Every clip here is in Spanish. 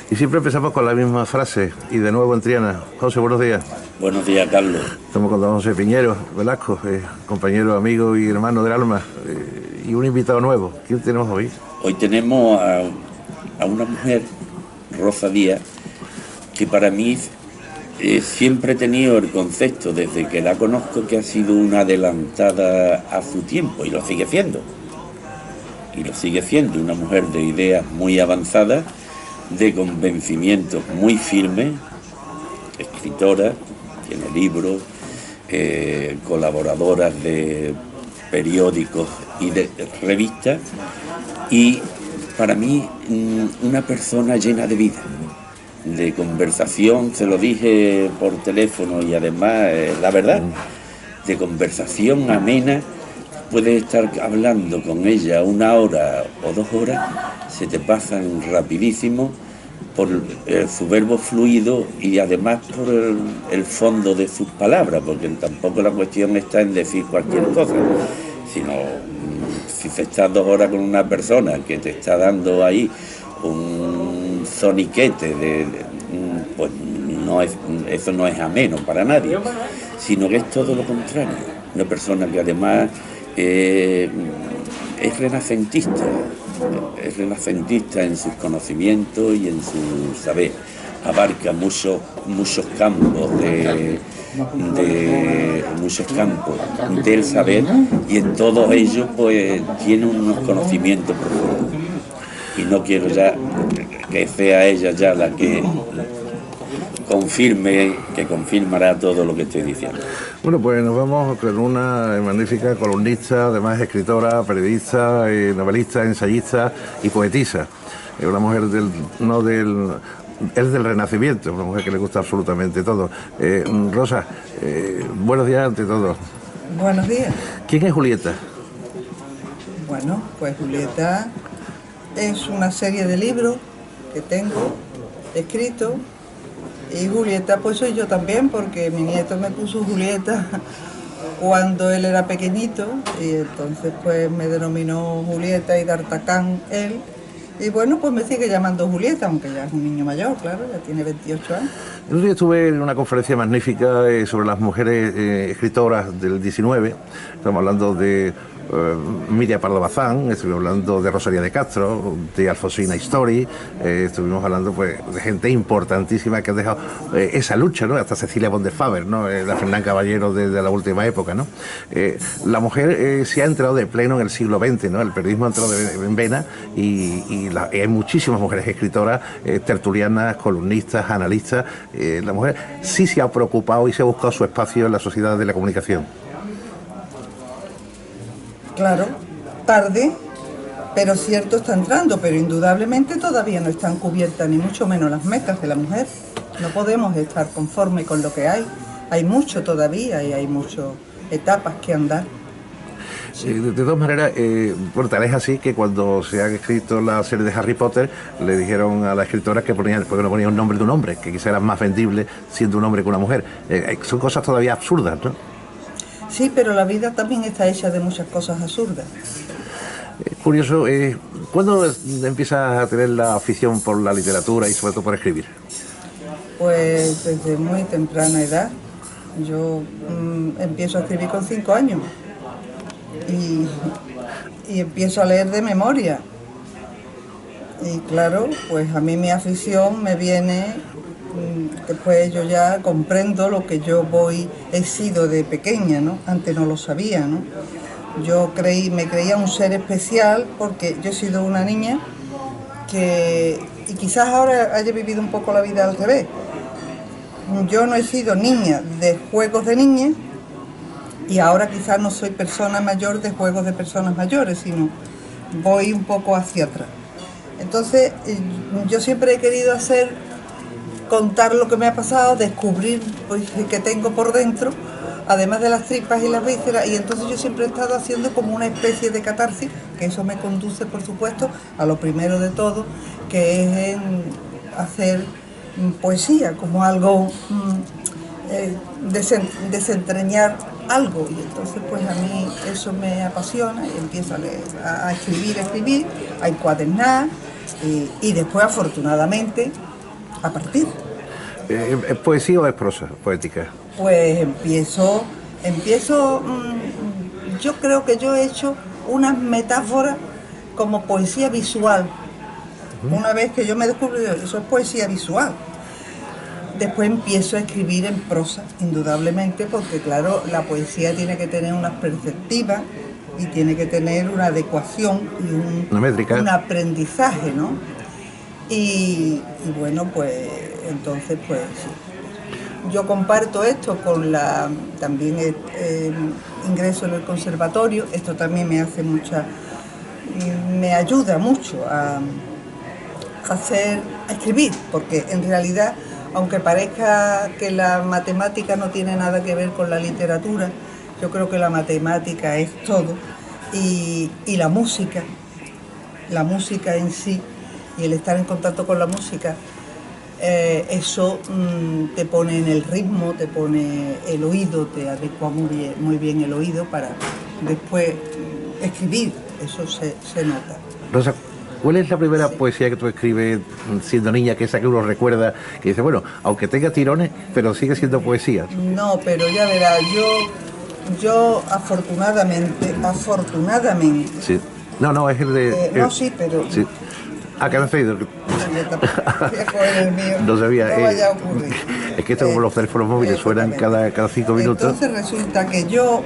Y siempre empezamos con la misma frase, y de nuevo en Triana. José, buenos días. Buenos días, Carlos. Estamos con don José Piñero Velasco, compañero, amigo y hermano del alma, y un invitado nuevo. ¿Quién tenemos hoy? Hoy tenemos a una mujer, Rosa Díaz, que para mí siempre he tenido el concepto, desde que la conozco, que ha sido una adelantada a su tiempo, y lo sigue siendo. Y lo sigue siendo, una mujer de ideas muy avanzadas, de convencimientos muy firmes, escritora, tiene libros, colaboradoras de periódicos y de revistas, y para mí una persona llena de vida, de conversación, se lo dije por teléfono y además la verdad, de conversación amena. Puedes estar hablando con ella 1 hora o 2 horas, se te pasan rapidísimo por su verbo fluido y además por el fondo de sus palabras, porque tampoco la cuestión está en decir cualquier cosa, sino si se está 2 horas con una persona que te está dando ahí un soniquete, pues no es, eso no es ameno para nadie, sino que es todo lo contrario, una persona que además es renacentista en sus conocimientos y en su saber, abarca muchos campos muchos campos del saber, y en todos ellos pues tiene unos conocimientos profundos, y no quiero ya que sea ella ya la que confirmará todo lo que estoy diciendo. Bueno, pues nos vamos con una magnífica columnista, además escritora, periodista, novelista, ensayista y poetisa. Es una mujer es del Renacimiento, una mujer que le gusta absolutamente todo. Rosa, buenos días ante todo. Buenos días. ¿Quién es Julieta? Bueno, pues Julieta es una serie de libros que tengo escritos. Y Julieta pues soy yo también, porque mi nieto me puso Julieta cuando él era pequeñito, y entonces pues me denominó Julieta y D'Artagnan él, y bueno, pues me sigue llamando Julieta, aunque ya es un niño mayor, claro, ya tiene 28 años. El otro día estuve en una conferencia magnífica sobre las mujeres escritoras del 19, estamos hablando de Miriam Pardo Bazán, estuvimos hablando de Rosalía de Castro, de Alfonsina Storey, estuvimos hablando pues de gente importantísima que ha dejado esa lucha, ¿no? Hasta Cecilia von der Faber, ¿no? La Fernán Caballero de la última época, ¿no? La mujer se ha entrado de pleno en el siglo XX, ¿no? El periodismo ha entrado en vena, y hay muchísimas mujeres escritoras, tertulianas, columnistas, analistas. La mujer sí se ha preocupado y se ha buscado su espacio en la sociedad de la comunicación. Claro, tarde, pero cierto, está entrando, pero indudablemente todavía no están cubiertas ni mucho menos las metas de la mujer. No podemos estar conformes con lo que hay mucho todavía y hay muchas etapas que andar. De todas maneras, bueno, tal es así que cuando se ha escrito la serie de Harry Potter, le dijeron a la escritora que ¿por qué no ponía un nombre de un hombre? Que quizá era más vendible siendo un hombre que una mujer. Son cosas todavía absurdas, ¿no? Sí, pero la vida también está hecha de muchas cosas absurdas. Curioso, ¿cuándo empiezas a tener la afición por la literatura y sobre todo por escribir? Pues desde muy temprana edad. Yo empiezo a escribir con 5 años y empiezo a leer de memoria. Y claro, pues a mí mi afición me viene, después yo ya comprendo lo que he sido de pequeña, ¿no? Antes no lo sabía, ¿no? Me creía un ser especial porque yo he sido una niña y quizás ahora haya vivido un poco la vida al revés. Yo no he sido niña de juegos de niñas, y ahora quizás no soy persona mayor de juegos de personas mayores, sino voy un poco hacia atrás. Entonces, yo siempre he querido contar lo que me ha pasado, descubrir pues, que tengo por dentro, además de las tripas y las vísceras, y entonces yo siempre he estado haciendo como una especie de catarsis, que eso me conduce, por supuesto, a lo primero de todo, que es hacer poesía, como algo, desentrañar algo, y entonces pues a mí eso me apasiona y empiezo a leer, a escribir, a encuadernar, y después afortunadamente a partir. ¿Es poesía o es prosa poética? Pues yo creo que yo he hecho unas metáforas como poesía visual. Una vez que yo me descubro, eso es poesía visual. Después empiezo a escribir en prosa, indudablemente, porque claro, la poesía tiene que tener unas perspectivas y tiene que tener una adecuación y Una métrica. un aprendizaje, ¿no? Y bueno, pues entonces, pues sí. Yo comparto esto con también ingreso en el conservatorio, esto también me ayuda mucho a escribir, porque en realidad, aunque parezca que la matemática no tiene nada que ver con la literatura, yo creo que la matemática es todo, y la música en sí, y el estar en contacto con la música, eso te pone en el ritmo, te pone el oído, te adecua muy bien el oído para después escribir, eso se nota. Rosa, ¿cuál es la primera poesía que tú escribes siendo niña, que esa que uno recuerda, que dice, bueno, aunque tenga tirones, pero sigue siendo poesía? No, pero ya verás, yo afortunadamente... Sí. No, es el de... no, sí, pero... Sí. Ah, que han pedido. No sabía. No vaya a ocurrir. Es que esto como los teléfonos móviles suenan cada 5 minutos. Entonces resulta que yo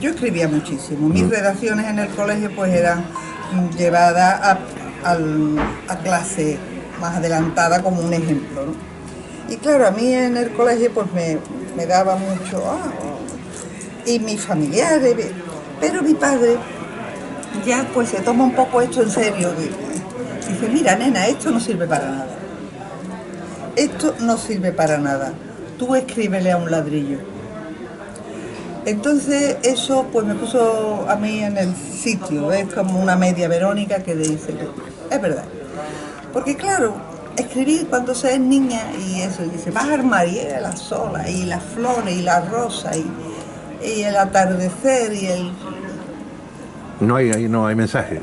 escribía muchísimo. Mis redacciones en el colegio pues eran llevadas a clase más adelantada como un ejemplo, ¿no? Y claro, a mí en el colegio pues me daba mucho... y mis familiares, pero mi padre ya pues se toma un poco esto en serio. Dice, mira, nena, esto no sirve para nada. Esto no sirve para nada. Tú escríbele a un ladrillo. Entonces eso pues me puso a mí en el sitio. Es como una media Verónica que dice, es verdad. Porque claro, escribir cuando se es niña y eso, dice, vas a armar y la sola, y las flores, y la rosa, y el atardecer, y el... No hay mensaje.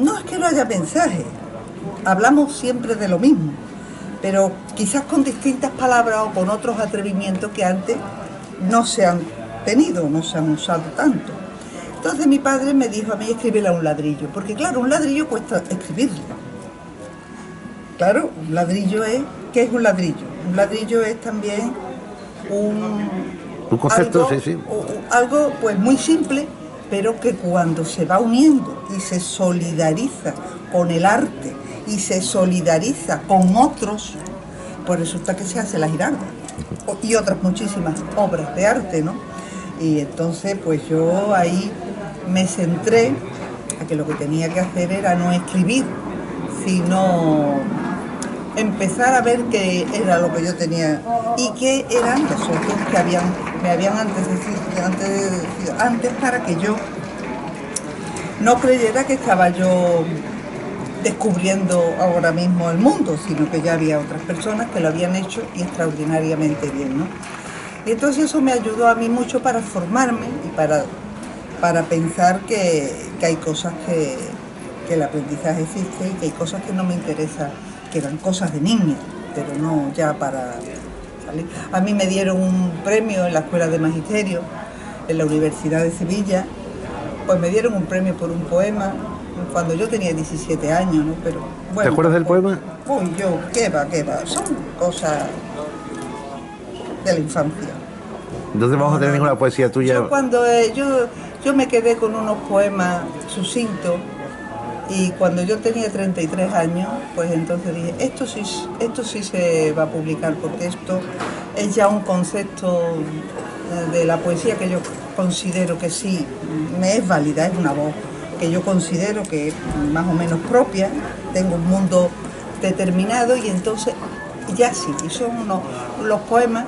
No es que no haya mensaje. Hablamos siempre de lo mismo, pero quizás con distintas palabras o con otros atrevimientos que antes no se han tenido, no se han usado tanto. Entonces mi padre me dijo a mí, escríbele a un ladrillo, porque claro, un ladrillo cuesta escribirlo. Claro, un ladrillo es... ¿Qué es un ladrillo? Un ladrillo es también un concepto, sí. Algo pues muy simple, pero que cuando se va uniendo y se solidariza con el arte y se solidariza con otros, pues resulta que se hace la Giralda y otras muchísimas obras de arte, ¿no? Y entonces pues yo ahí me centré a que lo que tenía que hacer era no escribir, sino empezar a ver qué era lo que yo tenía y qué eran los otros que me habían antes para que yo no creyera que estaba yo descubriendo ahora mismo el mundo, sino que ya había otras personas que lo habían hecho y extraordinariamente bien, ¿no? Y entonces eso me ayudó a mí mucho para formarme y para pensar que hay cosas que el aprendizaje existe y que hay cosas que no me interesan, que eran cosas de niña, pero no ya para salir. A mí me dieron un premio en la Escuela de Magisterio, en la Universidad de Sevilla, pues me dieron un premio por un poema cuando yo tenía 17 años, ¿no? Pero, bueno, ¿te acuerdas del poema? Uy, qué va, son cosas de la infancia. Entonces vamos a tener ninguna poesía tuya. Yo cuando yo me quedé con unos poemas sucintos y cuando yo tenía 33 años, pues entonces dije, esto sí se va a publicar porque esto es ya un concepto de la poesía que yo considero que sí me es válida, es una voz que yo considero que es más o menos propia, tengo un mundo determinado y entonces ya sí, y son los poemas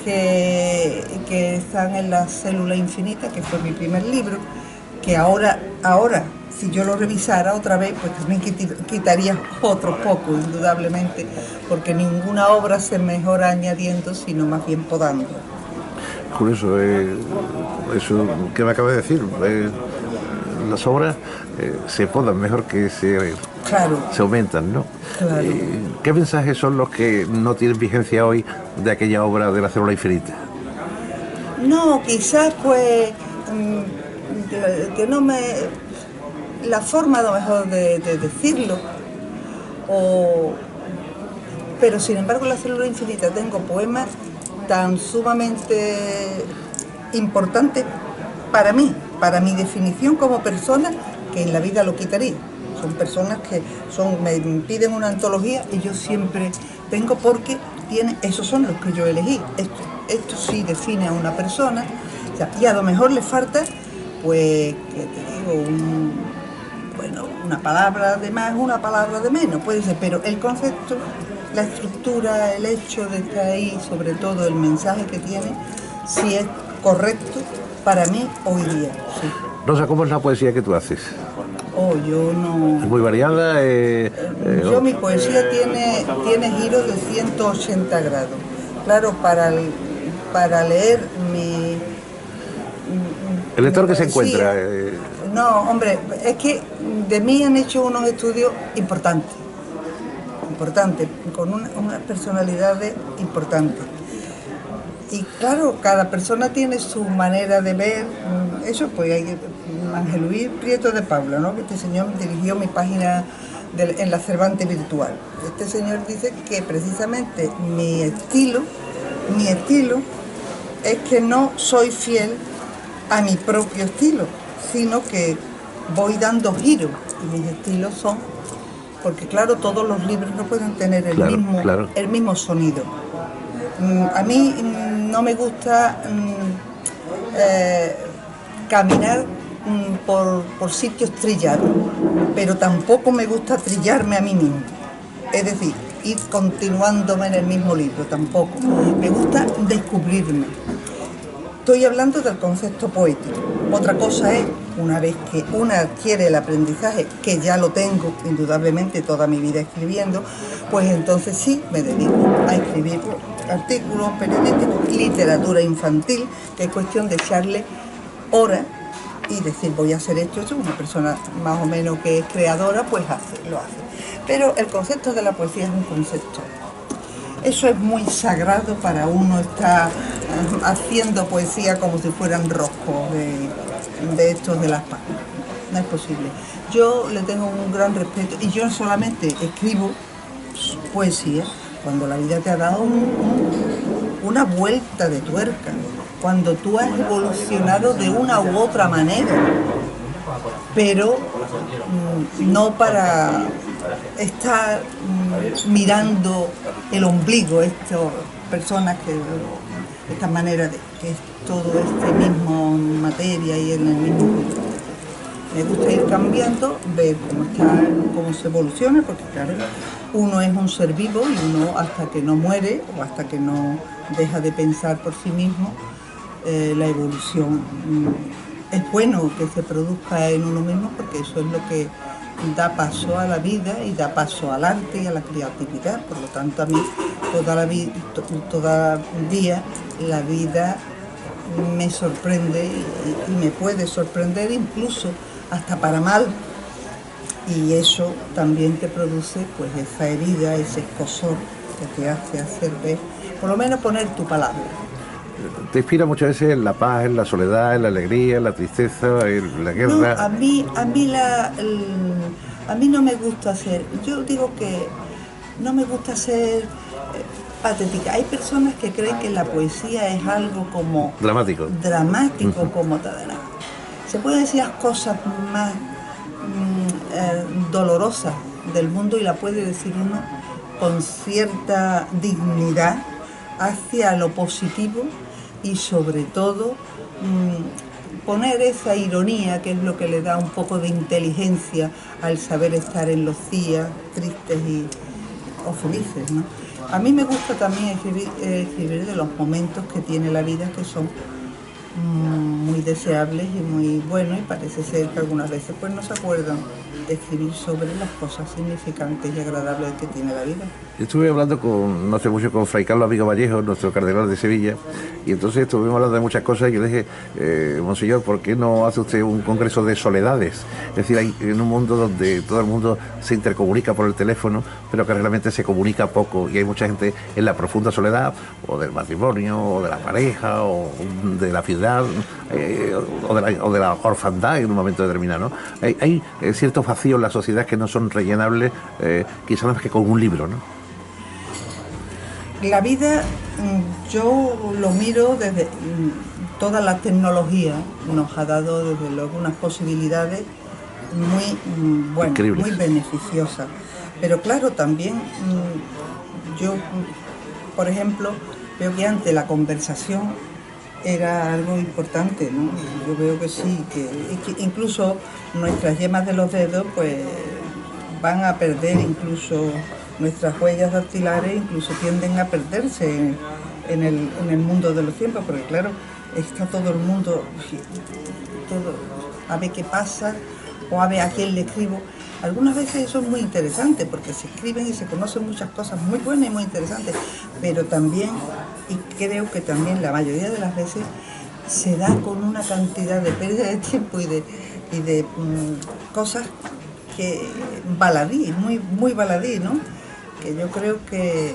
que están en La Célula Infinita, que fue mi primer libro, que ahora si yo lo revisara otra vez, pues también quitaría otro poco, indudablemente, porque ninguna obra se mejora añadiendo, sino más bien podando. Curioso, eso que me acabas de decir, las obras se podan mejor que se Claro. se aumentan, ¿no? Claro. ¿Qué mensajes son los que no tienen vigencia hoy de aquella obra de la célula infinita? No, quizás pues que no me... La forma a lo mejor de decirlo, pero sin embargo en la célula infinita tengo poemas tan sumamente importantes para mí, para mi definición como persona, que en la vida lo quitaría. Son personas que me piden una antología y yo siempre tengo, porque esos son los que yo elegí. Esto sí define a una persona, o sea, y a lo mejor le falta, pues, que te digo, una palabra de más, una palabra de menos, puede ser, pero el concepto, la estructura, el hecho de estar ahí, sobre todo el mensaje que tiene, sí es correcto para mí hoy día. Sí. Rosa, ¿cómo es la poesía que tú haces? Yo no... ¿Es muy variada? Mi poesía tiene giros de 180 grados. Claro, para leer ¿El lector que se encuentra? No, hombre, es que de mí han hecho unos estudios importantes, con unas personalidades importantes. Y claro, cada persona tiene su manera de ver. Eso, pues hay Ángel Luis Prieto de Paula, ¿no? Que este señor dirigió mi página en la Cervantes virtual. Este señor dice que precisamente mi estilo es que no soy fiel a mi propio estilo, sino que voy dando giros. Y mis estilos son, porque claro, todos los libros no pueden tener el mismo sonido. A mí no me gusta caminar por sitios trillados, pero tampoco me gusta trillarme a mí mismo. Es decir, ir continuándome en el mismo libro, tampoco. Me gusta descubrirme. Estoy hablando del concepto poético. Otra cosa es, una vez que una adquiere el aprendizaje, que ya lo tengo indudablemente toda mi vida escribiendo, pues entonces sí me dedico a escribir artículos periodísticos, literatura infantil, que es cuestión de echarle horas y decir voy a hacer esto. Una persona más o menos que es creadora, pues lo hace. Pero el concepto de la poesía es un concepto. Eso es muy sagrado para uno estar haciendo poesía como si fueran roscos de estos de las páginas. No es posible. Yo le tengo un gran respeto y yo solamente escribo poesía cuando la vida te ha dado una vuelta de tuerca, cuando tú has evolucionado de una u otra manera, pero no para estar mirando el ombligo, estas personas esta manera de que es todo este mismo materia y en el mismo. Me gusta ir cambiando, ver cómo se evoluciona, porque claro, uno es un ser vivo y uno hasta que no muere o hasta que no deja de pensar por sí mismo, la evolución es bueno que se produzca en uno mismo, porque eso es lo que da paso a la vida y da paso al arte y a la creatividad. Por lo tanto, a mí todavía la vida me sorprende y me puede sorprender incluso hasta para mal, y eso también te produce pues esa herida, ese escozor que te hace hacer ver, por lo menos poner tu palabra. ¿Te inspira muchas veces en la paz, en la soledad, en la alegría, en la tristeza, en la guerra? No, a mí no me gusta ser, yo digo que no me gusta ser patética. Hay personas que creen que la poesía es algo como dramático, como tal. Se pueden decir las cosas más dolorosas del mundo y la puede decir uno con cierta dignidad hacia lo positivo y sobre todo poner esa ironía, que es lo que le da un poco de inteligencia al saber estar en los días tristes o felices, ¿no? A mí me gusta también escribir de los momentos que tiene la vida, que son muy deseables y muy buenos, y parece ser que algunas veces pues no se acuerdan escribir sobre las cosas significantes y agradables que tiene la vida. Estuve hablando no hace mucho con Fray Carlos Amigo Vallejo, nuestro cardenal de Sevilla, y entonces estuvimos hablando de muchas cosas y yo le dije, monseñor, ¿por qué no hace usted un congreso de soledades? Es decir, hay, en un mundo donde todo el mundo se intercomunica por el teléfono, pero que realmente se comunica poco y hay mucha gente en la profunda soledad, o del matrimonio, o de la pareja, o de la ciudad, o de la orfandad en un momento determinado, ¿no? Hay ciertos vacíos en la sociedad que no son rellenables, quizás más que con un libro, ¿no? La vida, yo lo miro desde toda la tecnología, nos ha dado desde luego unas posibilidades muy buenas, increíbles, muy beneficiosas. Pero claro, también yo, por ejemplo, veo que antes la conversación era algo importante, ¿no? Yo veo que sí, que incluso nuestras yemas de los dedos pues van a perder, incluso nuestras huellas dactilares incluso tienden a perderse en el mundo de los tiempos, porque claro, está todo el mundo, a ver qué pasa, o a ver a quién le escribo. Algunas veces eso es muy interesante, porque se escriben y se conocen muchas cosas muy buenas y muy interesantes, pero también, y creo que también la mayoría de las veces, se da con una cantidad de pérdida de tiempo y de cosas que baladí, muy baladí, ¿no? Que yo creo que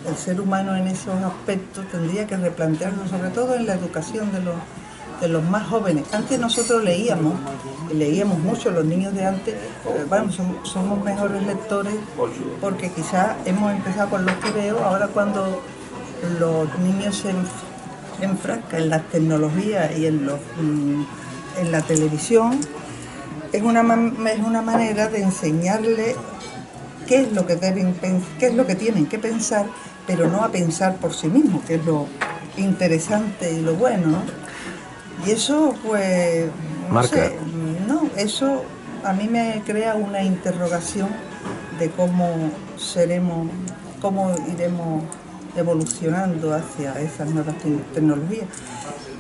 el ser humano en esos aspectos tendría que replantearlo, sobre todo en la educación de los más jóvenes. Antes nosotros leíamos mucho, los niños de antes, bueno, somos mejores lectores porque quizás hemos empezado con los tebeos, ahora cuando los niños se enfrascan en las tecnologías y en la televisión, es una manera de enseñarle qué es lo que tienen que pensar, pero no a pensar por sí mismos, que es lo interesante y lo bueno, ¿no? Y eso, pues, eso a mí me crea una interrogación de cómo iremos evolucionando hacia esas nuevas tecnologías.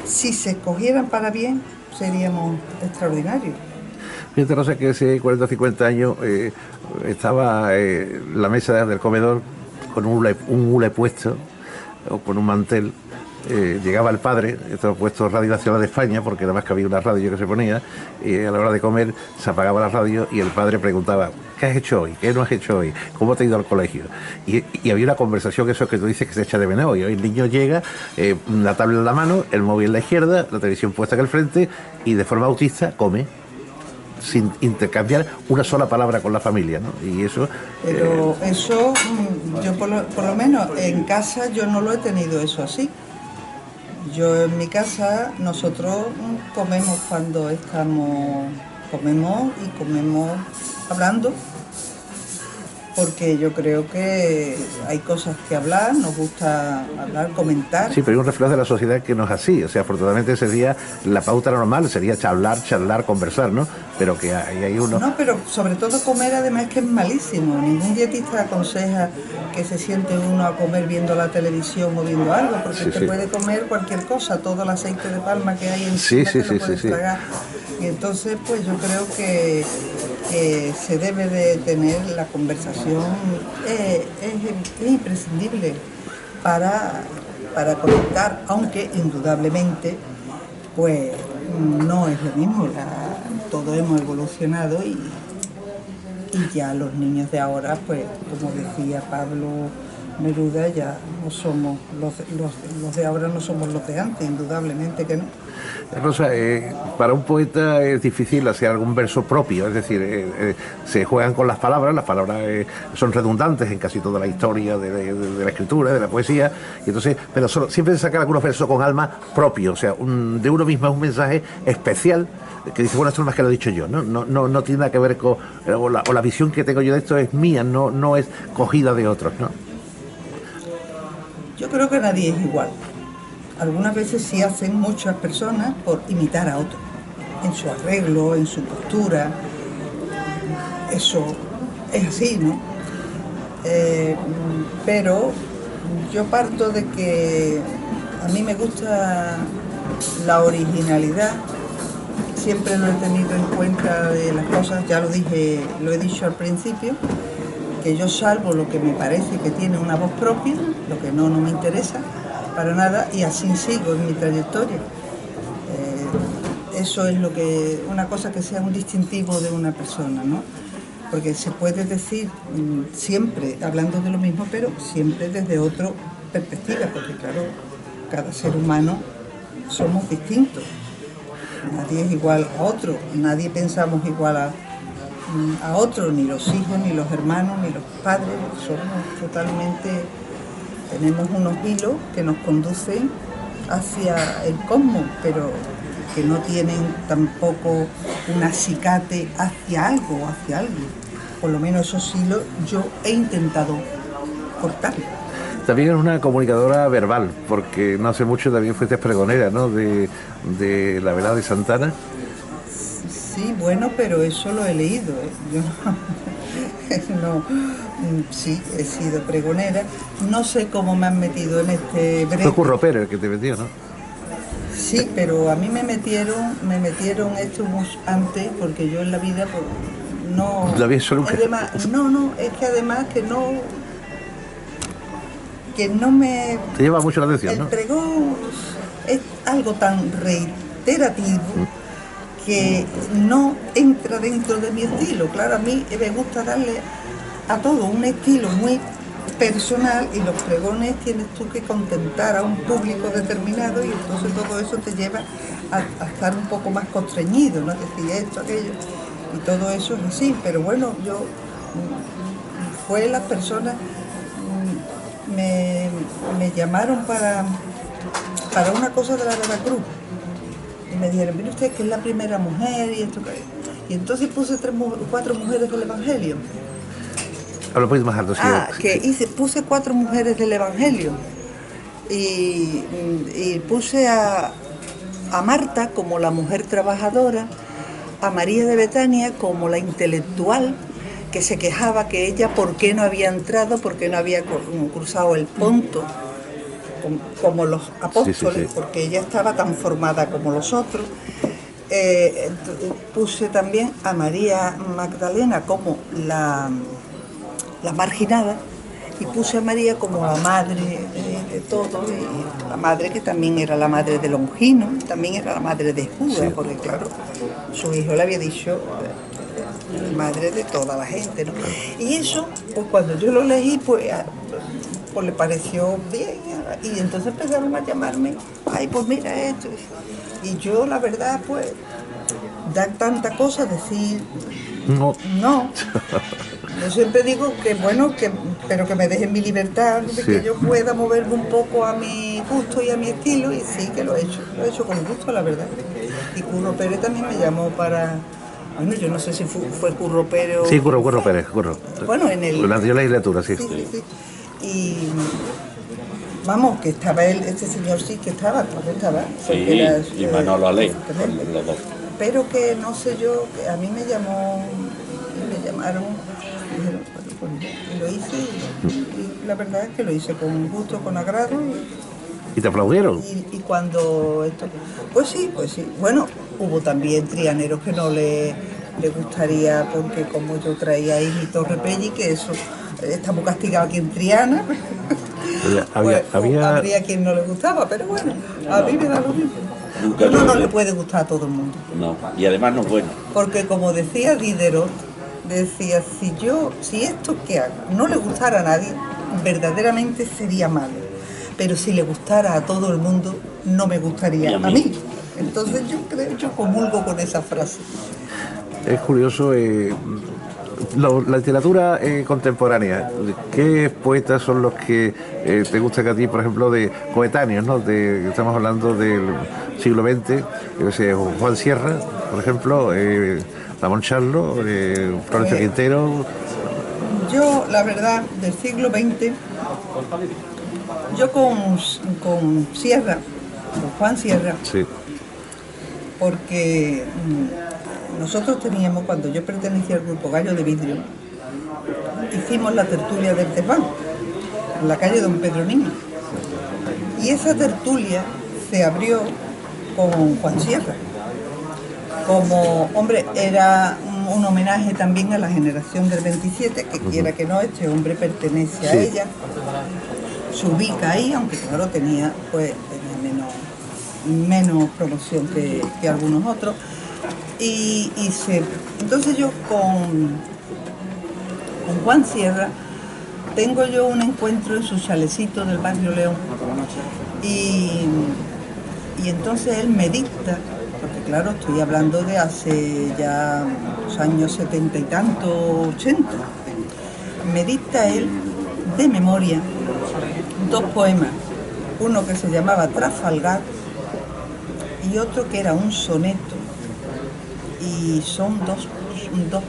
Si se escogieran para bien, seríamos extraordinarios. Fíjate, Rosa, que hace 40 o 50 años estaba la mesa del comedor con un hule puesto, o con un mantel. Llegaba el padre, estaba puesto Radio Nacional de España, porque nada más que había una radio que se ponía, y a la hora de comer se apagaba la radio y el padre preguntaba: ¿qué has hecho hoy? ¿Qué no has hecho hoy? ¿Cómo te has ido al colegio? Y había una conversación, eso que tú dices que se echa de menos. Y hoy el niño llega, la tablet en la mano, el móvil en la izquierda, la televisión puesta en el frente, y de forma autista come, sin intercambiar una sola palabra con la familia, ¿no? Y eso... Pero eso, yo por lo menos en casa yo no lo he tenido eso así. Yo en mi casa, nosotros comemos cuando comemos hablando, porque yo creo que hay cosas que hablar, nos gusta hablar, comentar. Sí, pero hay un reflejo de la sociedad que no es así. O sea, afortunadamente ese día la pauta normal sería charlar, conversar, ¿no? Pero que hay uno... No, pero sobre todo comer, además, que es malísimo. Ningún dietista aconseja que se siente uno a comer viendo la televisión o viendo algo, porque te puede comer cualquier cosa, todo el aceite de palma que hay encima te lo puedes tragar. Y entonces, pues yo creo que se debe de tener la conversación, es imprescindible para conectar, aunque indudablemente pues no es lo mismo, todos hemos evolucionado y ya los niños de ahora, pues como decía Pablo Neruda, ya no somos los de ahora, no somos los de antes, indudablemente que no. Rosa, para un poeta es difícil hacer algún verso propio, es decir, se juegan con las palabras son redundantes en casi toda la historia de la escritura, de la poesía, y entonces, pero siempre se sacan algunos versos con alma propio, o sea, de uno mismo es un mensaje especial que dice, bueno, esto es más que lo he dicho yo, no tiene nada que ver con, o la visión que tengo yo de esto es mía, no es cogida de otros, ¿no? Yo creo que nadie es igual. Algunas veces sí hacen muchas personas por imitar a otros, en su arreglo, en su postura. Eso es así, ¿no? Pero yo parto de que a mí me gusta la originalidad siempre lo he tenido en cuenta de las cosas, ya lo dije, lo he dicho al principio, que yo salvo lo que me parece que tiene una voz propia, lo que no me interesa para nada, y así sigo en mi trayectoria. Eso es lo que, una cosa que sea un distintivo de una persona, ¿no? Porque se puede decir siempre hablando de lo mismo, pero siempre desde otra perspectiva, porque claro, cada ser humano somos distintos. Nadie es igual a otro, nadie pensamos igual a otro, ni los hijos, ni los hermanos, ni los padres, somos totalmente, tenemos unos hilos que nos conducen hacia el cosmos, pero que no tienen tampoco un acicate hacia algo, hacia alguien. Por lo menos esos hilos yo he intentado cortarlos. También es una comunicadora verbal, porque no hace mucho también fuiste pregonera, ¿no?, de la velada de Santana. Sí, bueno, pero eso lo he leído, ¿eh? Yo no, sí, he sido pregonera. No sé cómo me han metido en este brete. Fue Curro Pérez el que te metió, ¿no? Sí, pero a mí me metieron esto antes, porque yo en la vida pues, no... ¿La habías hecho nunca? No, es que además que no me... Te lleva mucho la atención, ¿no? El pregón es algo tan reiterativo que no entra dentro de mi estilo. Claro, a mí me gusta darle a todo un estilo muy personal, y los pregones tienes tú que contentar a un público determinado, y entonces todo eso te lleva a estar un poco más constreñido, ¿no? Decir esto, aquello, y todo eso es así. Pero bueno, yo fue las personas me llamaron para una cosa de la Veracruz, y me dijeron, mire usted que es la primera mujer y esto, y entonces puse 4 mujeres del Evangelio. Habla un poquito más alto, sí. Puse 4 mujeres del Evangelio, y puse a Marta como la mujer trabajadora, a María de Betania como la intelectual, que se quejaba que ella por qué no había entrado, por qué no había cruzado el ponto como los apóstoles, sí. Porque ella estaba tan formada como los otros. Puse también a María Magdalena como la marginada, y puse a María como la madre de todo, y la madre que también era la madre de Longino, también era la madre de Judas, sí. Porque claro, su hijo le había dicho madre de toda la gente, ¿no? Y eso, pues cuando yo lo leí, pues le pareció bien, y entonces empezaron a llamarme, ay, pues mira esto, y yo la verdad, pues, da tanta cosa decir no. Yo siempre digo que bueno, pero que me dejen mi libertad, de que yo pueda moverme un poco a mi gusto y a mi estilo, y sí que lo he hecho con gusto, la verdad. Y Curro Pérez también me llamó para... Bueno, yo no sé si fue Curro Pérez o... Sí, Curro Pérez. Bueno, en la anterior legislatura, sí. Sí. Y vamos, que estaba este señor sí que estaba. Sí, y Manolo Ale, los dos. Pero que no sé yo, que a mí me llamaron, dijeron, pues, y lo hice, y la verdad es que lo hice con gusto, con agrado. ¿Y te aplaudieron? Y cuando esto, pues sí. Bueno, hubo también trianeros que no le gustaría, porque como yo traía ahí mi Torre Pelli, que eso, estamos castigados aquí en Triana, habría quien no le gustaba, pero bueno, a mí me da lo mismo. No le puede gustar a todo el mundo. No, y además no es bueno. Porque como decía Diderot, decía, si esto que hago no le gustara a nadie, verdaderamente sería malo. Pero si le gustara a todo el mundo, no me gustaría a mí. Entonces yo comulgo con esa frase. Es curioso, la literatura contemporánea, ¿qué poetas son los que te gustan a ti, por ejemplo, de coetáneos, ¿no? Estamos hablando del siglo XX, Juan Sierra, por ejemplo, Ramón Charlo, Florencio Quintero. Yo, la verdad, del siglo XX, yo con Sierra, con Juan Sierra, sí. Porque nosotros teníamos, cuando yo pertenecía al grupo Gallo de Vidrio, hicimos la tertulia del Desván, en la calle Don Pedro Niño. Y esa tertulia se abrió con Juan Sierra. como, hombre, era un homenaje también a la generación del 27, que quiera que no, este hombre pertenece a ella, se ubica ahí, aunque claro tenía menos promoción que algunos otros. Entonces yo con Juan Sierra tengo yo un encuentro en su chalecito del barrio León y entonces él me dicta, porque claro, estoy hablando de hace ya los años 70 y tanto, 80, me dicta él de memoria 2 poemas, uno que se llamaba Trafalgar y otro que era un soneto, y son dos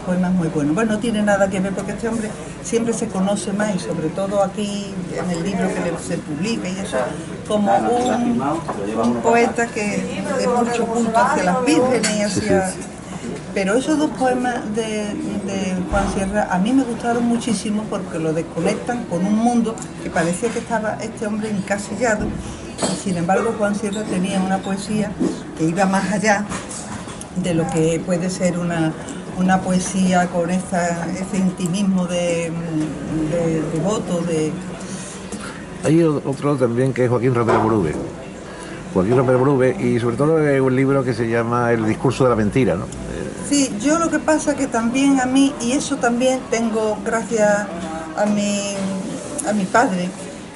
poemas muy buenos. Bueno, no tiene nada que ver porque este hombre siempre se conoce más, y sobre todo aquí en el libro que se publica y eso, como un poeta que de mucho culto hacia las vírgenes y hacia... Pero esos 2 poemas de Juan Sierra a mí me gustaron muchísimo porque lo desconectan con un mundo que parecía que estaba este hombre encasillado, y sin embargo Juan Sierra tenía una poesía que iba más allá de lo que puede ser una poesía con ese intimismo de devoto. Hay otro también que es Joaquín Romero Berube. Joaquín Romero Berube, y sobre todo un libro que se llama El discurso de la mentira, ¿no? Sí, yo lo que pasa que también a mí, y eso también tengo gracias a mi padre,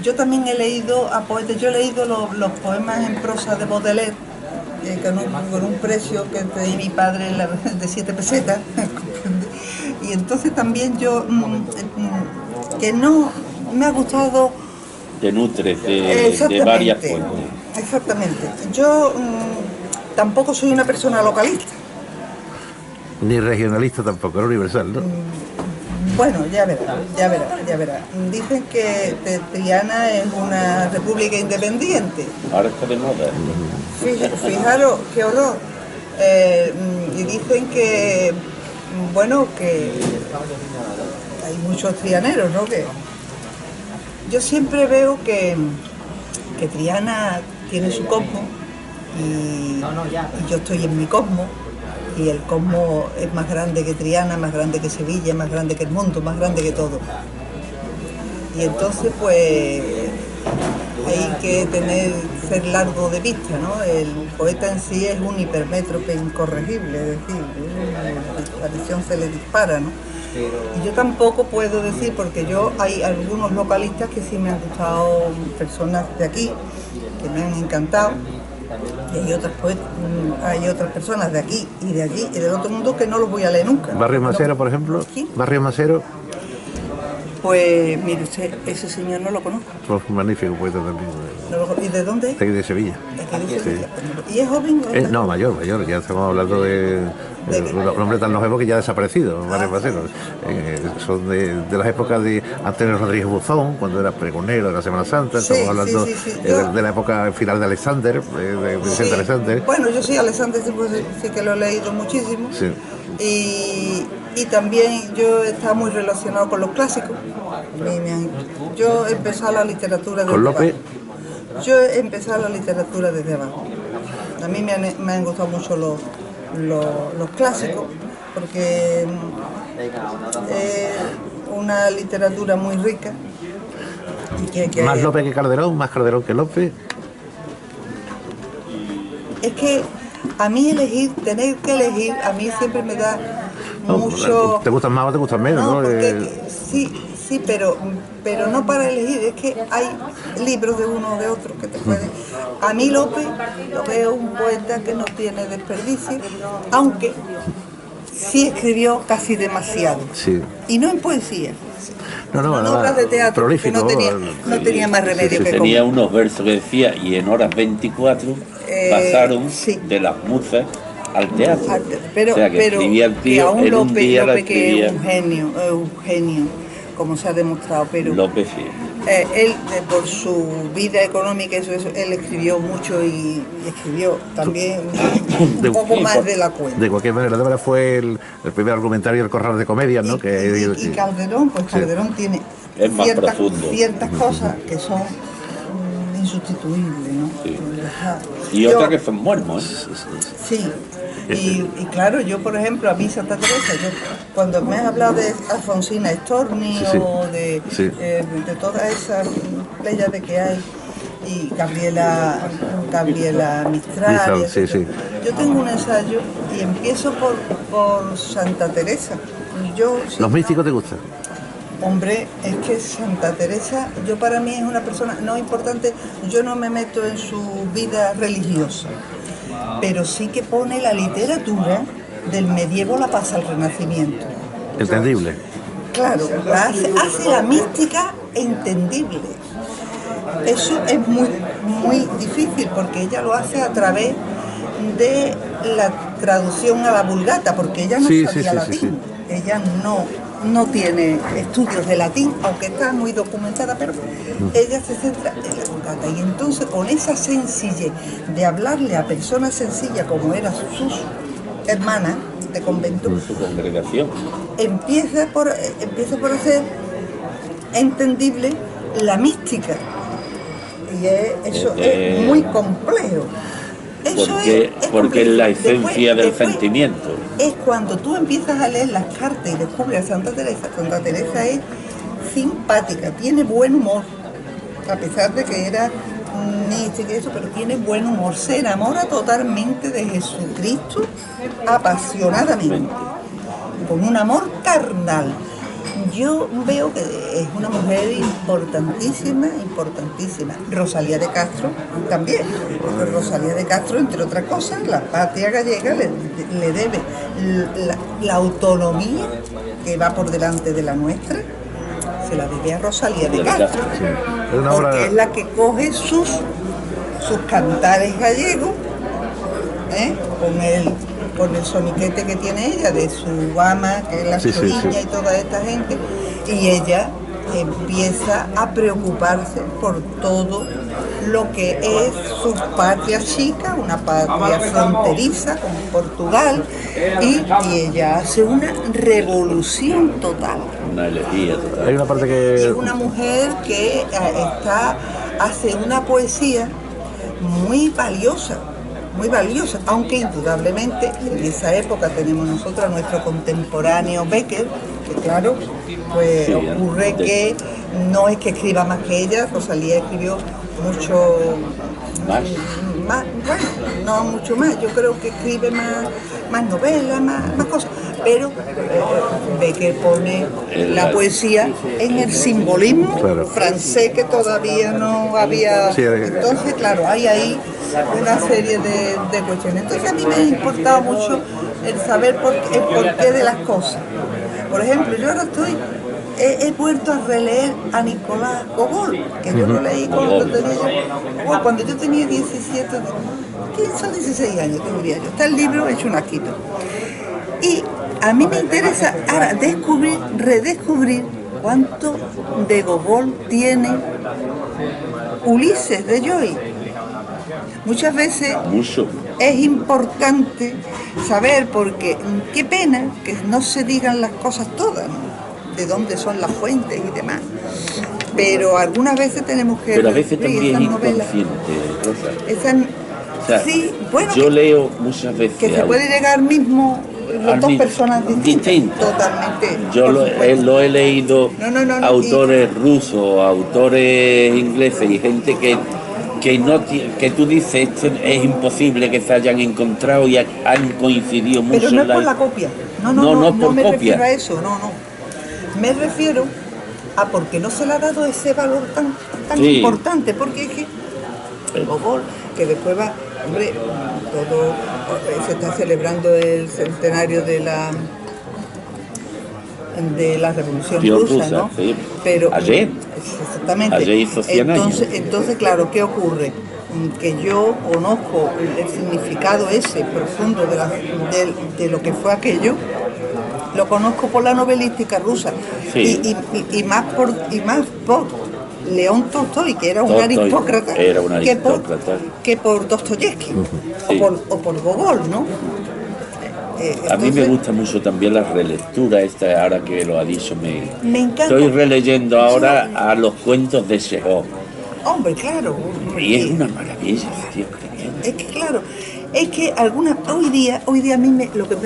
yo también he leído a poetas, yo he leído los poemas en prosa de Baudelaire, con un precio que te di mi padre de 7 pesetas. Y entonces también yo, que no me ha gustado... Te nutres de varias fuentes. Exactamente. Yo tampoco soy una persona localista. Ni regionalista tampoco, era universal, ¿no? Bueno, ya verá. Dicen que Triana es una república independiente. Ahora está de moda. Fijaros, qué horror. Y dicen que, bueno, que hay muchos trianeros, ¿no? Que yo siempre veo que Triana tiene su cosmos y yo estoy en mi cosmos, y el cosmos es más grande que Triana, más grande que Sevilla, más grande que el mundo, más grande que todo. Y entonces pues hay que ser largo de vista, ¿no? El poeta en sí es un hipermétrope incorregible, es decir, la visión se le dispara, ¿no? Y yo tampoco puedo decir, porque hay algunos localistas que sí me han gustado, personas de aquí, que me han encantado, y hay otras personas de aquí y de allí y del otro mundo que no los voy a leer nunca. Barrio Masero, por ejemplo. ¿Sí? Barrio Masero. Pues mire usted, ese señor no lo conozco. Pues magnífico poeta también. ¿Y de dónde es? De Sevilla. ¿De Sevilla? ¿Y es joven? No, mayor, ya estamos hablando de un hombre tan longevo que ya ha desaparecido, Barrio Masero. Son de las épocas de Antonio Rodríguez Buzón, cuando era pregonero de la Semana Santa. Estamos hablando de la época final de Alexander, de Vicente Alexander. Bueno, yo sí, Alexander sí que lo he leído muchísimo. Sí. Y también yo estaba muy relacionado con los clásicos. Yo he empezado la literatura desde abajo. Yo he empezado la literatura desde abajo. A mí me han gustado mucho los clásicos, porque es una literatura muy rica. Más López que Calderón, más Calderón que López. Es que a mí tener que elegir, a mí siempre me da mucho... ¿Te gustan más o te gustan menos? No, porque sí, pero no para elegir, es que hay libros de uno o de otro que te pueden... A mí López lo veo un poeta que no tiene desperdicio, aunque sí escribió casi demasiado. Sí. Y no en poesía. No, obras de teatro, prolífico, que no tenía más remedio que tenía unos versos que decía, y en horas 24 pasaron de las musas al teatro. Pero escribía el tío, aún en un día la López que escribía. es un genio, como se ha demostrado, pero López sí. Él, por su vida económica, eso, él escribió mucho y escribió también un poco más de la cuenta. De cualquier manera, de verdad fue el primer argumentario del Corral de Comedia, ¿no? Y Calderón, pues Calderón tiene ciertas cosas que son insustituibles, ¿no? Sí. Y otra que son muermos, ¿eh? Sí, y claro, yo por ejemplo, a mí Santa Teresa, cuando me has hablado de Alfonsina Storni Sí. o de todas esas playas de que hay, y Gabriela Mistral, y Sí, sí. yo tengo un ensayo y empiezo por Santa Teresa. ¿Los místicos te gustan? Hombre, es que Santa Teresa, para mí es una persona no importante, yo no me meto en su vida religiosa, pero sí que pone la literatura del medievo, la pasa al Renacimiento. Entendible. Claro, hace la mística entendible. Eso es muy difícil porque ella lo hace a través de la traducción a la Vulgata, porque ella no sabía latín. Ella no tiene estudios de latín, aunque está muy documentada, pero ella se centra en la Vulgata. Y entonces, con esa sencillez de hablarle a personas sencillas como eran sus hermanas de convento, Su congregación, empieza por hacer entendible la mística. Y eso es muy complejo. Porque es la esencia del sentimiento. Es cuando tú empiezas a leer las cartas y descubres a Santa Teresa. Santa Teresa es simpática, tiene buen humor, a pesar de que era mística y eso, pero tiene buen humor, se enamora totalmente de Jesucristo apasionadamente, con un amor carnal. Yo veo que es una mujer importantísima. Rosalía de Castro también, porque Rosalía de Castro, entre otras cosas, la patria gallega le debe la autonomía que va por delante de la nuestra, se la debe a Rosalía de Castro, porque es la que coge sus cantares gallegos, con el soniquete que tiene ella de su ama, que es la Choriña y toda esta gente, y ella empieza a preocuparse por todo lo que es su patria chica, una patria fronteriza con Portugal, y ella hace una revolución total. Una elegía total. Hay una parte que... Es una mujer que hace una poesía muy valiosa, aunque indudablemente en esa época tenemos nosotros a nuestro contemporáneo Bécquer, que claro, pues ocurre que no es que escriba más que ella. Rosalía escribió mucho más, bueno, no mucho más, yo creo que escribe más novelas, más cosas, pero Bécquer pone la poesía en el simbolismo francés que todavía no había. Entonces, claro, hay ahí una serie de cuestiones. Entonces, a mí me ha importado mucho el saber el porqué de las cosas. Por ejemplo, yo ahora he vuelto a releer a Nicolás Gogol, que yo lo leí cuando yo tenía 17, 15 o 16 años, tendría yo. Está el libro hecho un asquito. Y a mí me interesa ahora redescubrir cuánto de Gogol tiene Ulises de Joyce. Muchas veces es importante saber, porque qué pena que no se digan las cosas todas, ¿no? De dónde son las fuentes y demás. Pero algunas veces tenemos que... Pero a veces también es inconsciente, Rosa. Sí, bueno, yo leo muchas veces... Que se puede llegar mismo las dos personas distintas. Totalmente. Yo lo he leído autores rusos, autores ingleses y gente que tú dices esto es imposible que se hayan encontrado y han coincidido mucho. Pero no es por la copia. No me refiero a eso, Me refiero a porque no se le ha dado ese valor tan importante, porque es que Gogol, que después va, hombre, se está celebrando el centenario de la Revolución Rusa, ¿no? Sí. Pero ayer. Exactamente. Ayer hizo 100 años. Entonces, claro, ¿qué ocurre? Que yo conozco el significado ese profundo de lo que fue aquello. Lo conozco por la novelística rusa, y más por León Tolstoy, que era un aristócrata, que por Dostoyevsky, o por Gogol, ¿no? A mí me gusta mucho también la relectura esta, ahora que lo ha dicho. Me encanta. Estoy releyendo ahora a los cuentos de Chekhov. Hombre, claro. Y es una maravilla, tío. Es que claro, es que hoy día a mí lo que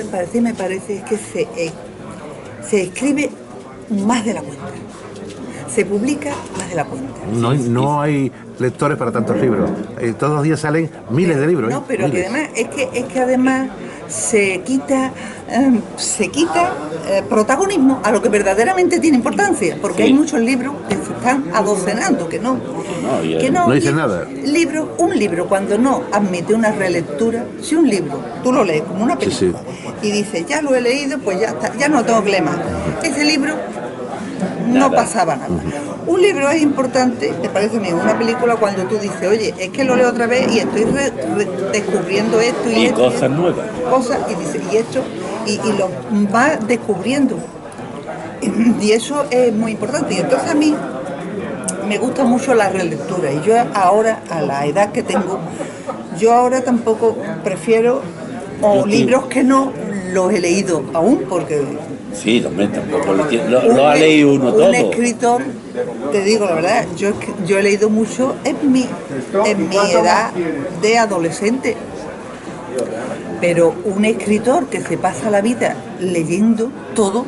me parece es que se escribe más de la cuenta, se publica más de la cuenta. No hay lectores para tantos libros. Todos los días salen miles de libros. No, pero miles. que además, es que además se quita protagonismo a lo que verdaderamente tiene importancia, porque hay muchos libros que se están adocenando, que no dicen nada. Un libro cuando no admite una relectura, si un libro tú lo lees como una película y dices, ya lo he leído, pues ya está, ya no tengo que leer más. Ese libro no pasaba nada. Un libro es importante, me parece a mí, una película cuando tú dices, oye, es que lo leo otra vez y estoy descubriendo esto y esto, cosas nuevas. Y dices, y esto, y lo va descubriendo. Y eso es muy importante. Y entonces a mí me gusta mucho la relectura. Y yo ahora, a la edad que tengo, yo ahora tampoco prefiero, libros que no los he leído aún, porque... Sí, también tampoco lo ha leído uno todo. Un escritor, te digo la verdad, yo he leído mucho en mi edad de adolescente, pero un escritor que se pasa la vida leyendo todo,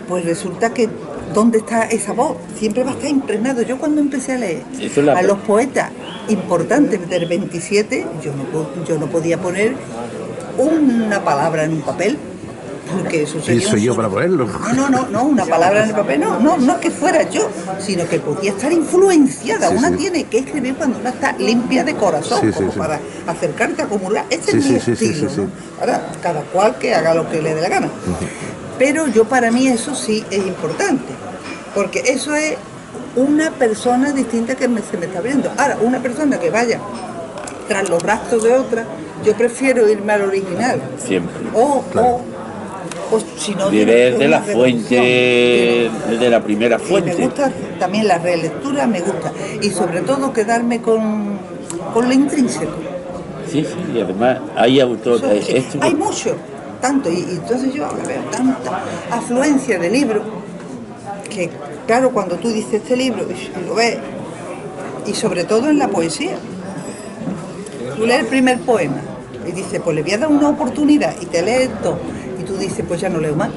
pues resulta que ¿dónde está esa voz? Siempre va a estar impregnado. Yo cuando empecé a leer a los poetas importantes del 27, yo no podía poner una palabra en un papel. Porque eso sería ¿Quién soy yo para ponerlo? No, una palabra en el papel, no es que fuera yo, sino que podía estar influenciada. Una tiene que escribir cuando una está limpia de corazón, para acercarte a comulgar. Este es mi estilo, ¿no? Ahora, cada cual que haga lo que le dé la gana. Pero para mí eso sí es importante, porque eso es una persona distinta que se me está abriendo. Ahora, una persona que vaya tras los rastros de otra, yo prefiero irme al original. Siempre. O si no, de la fuente, de la primera fuente. Me gusta también la relectura, me gusta. Y sobre todo quedarme con lo intrínseco. Sí, y además hay autores... Hay mucho, tanto, y entonces yo ahora veo tanta afluencia de libros, que claro, cuando tú dices este libro, y lo ves, y sobre todo en la poesía, tú lees el primer poema, y dices, pues le voy a dar una oportunidad, y te lees esto, y tú dices, pues ya no leo más.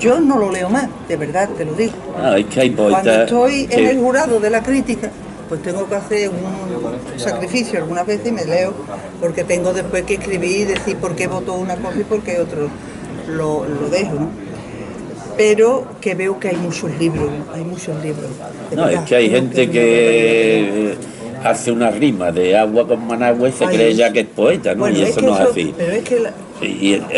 Yo no lo leo más, de verdad, te lo digo. Es que hay poetas... Cuando estoy en el jurado de la crítica, pues tengo que hacer un sacrificio algunas veces y me leo, porque tengo después que escribir y decir por qué voto una cosa y por qué otro lo dejo, ¿no? Pero que veo que hay muchos libros. Es que hay gente que hace una rima de agua con managua y se cree ya que es poeta, ¿no? Bueno, y eso no es así. Pero es que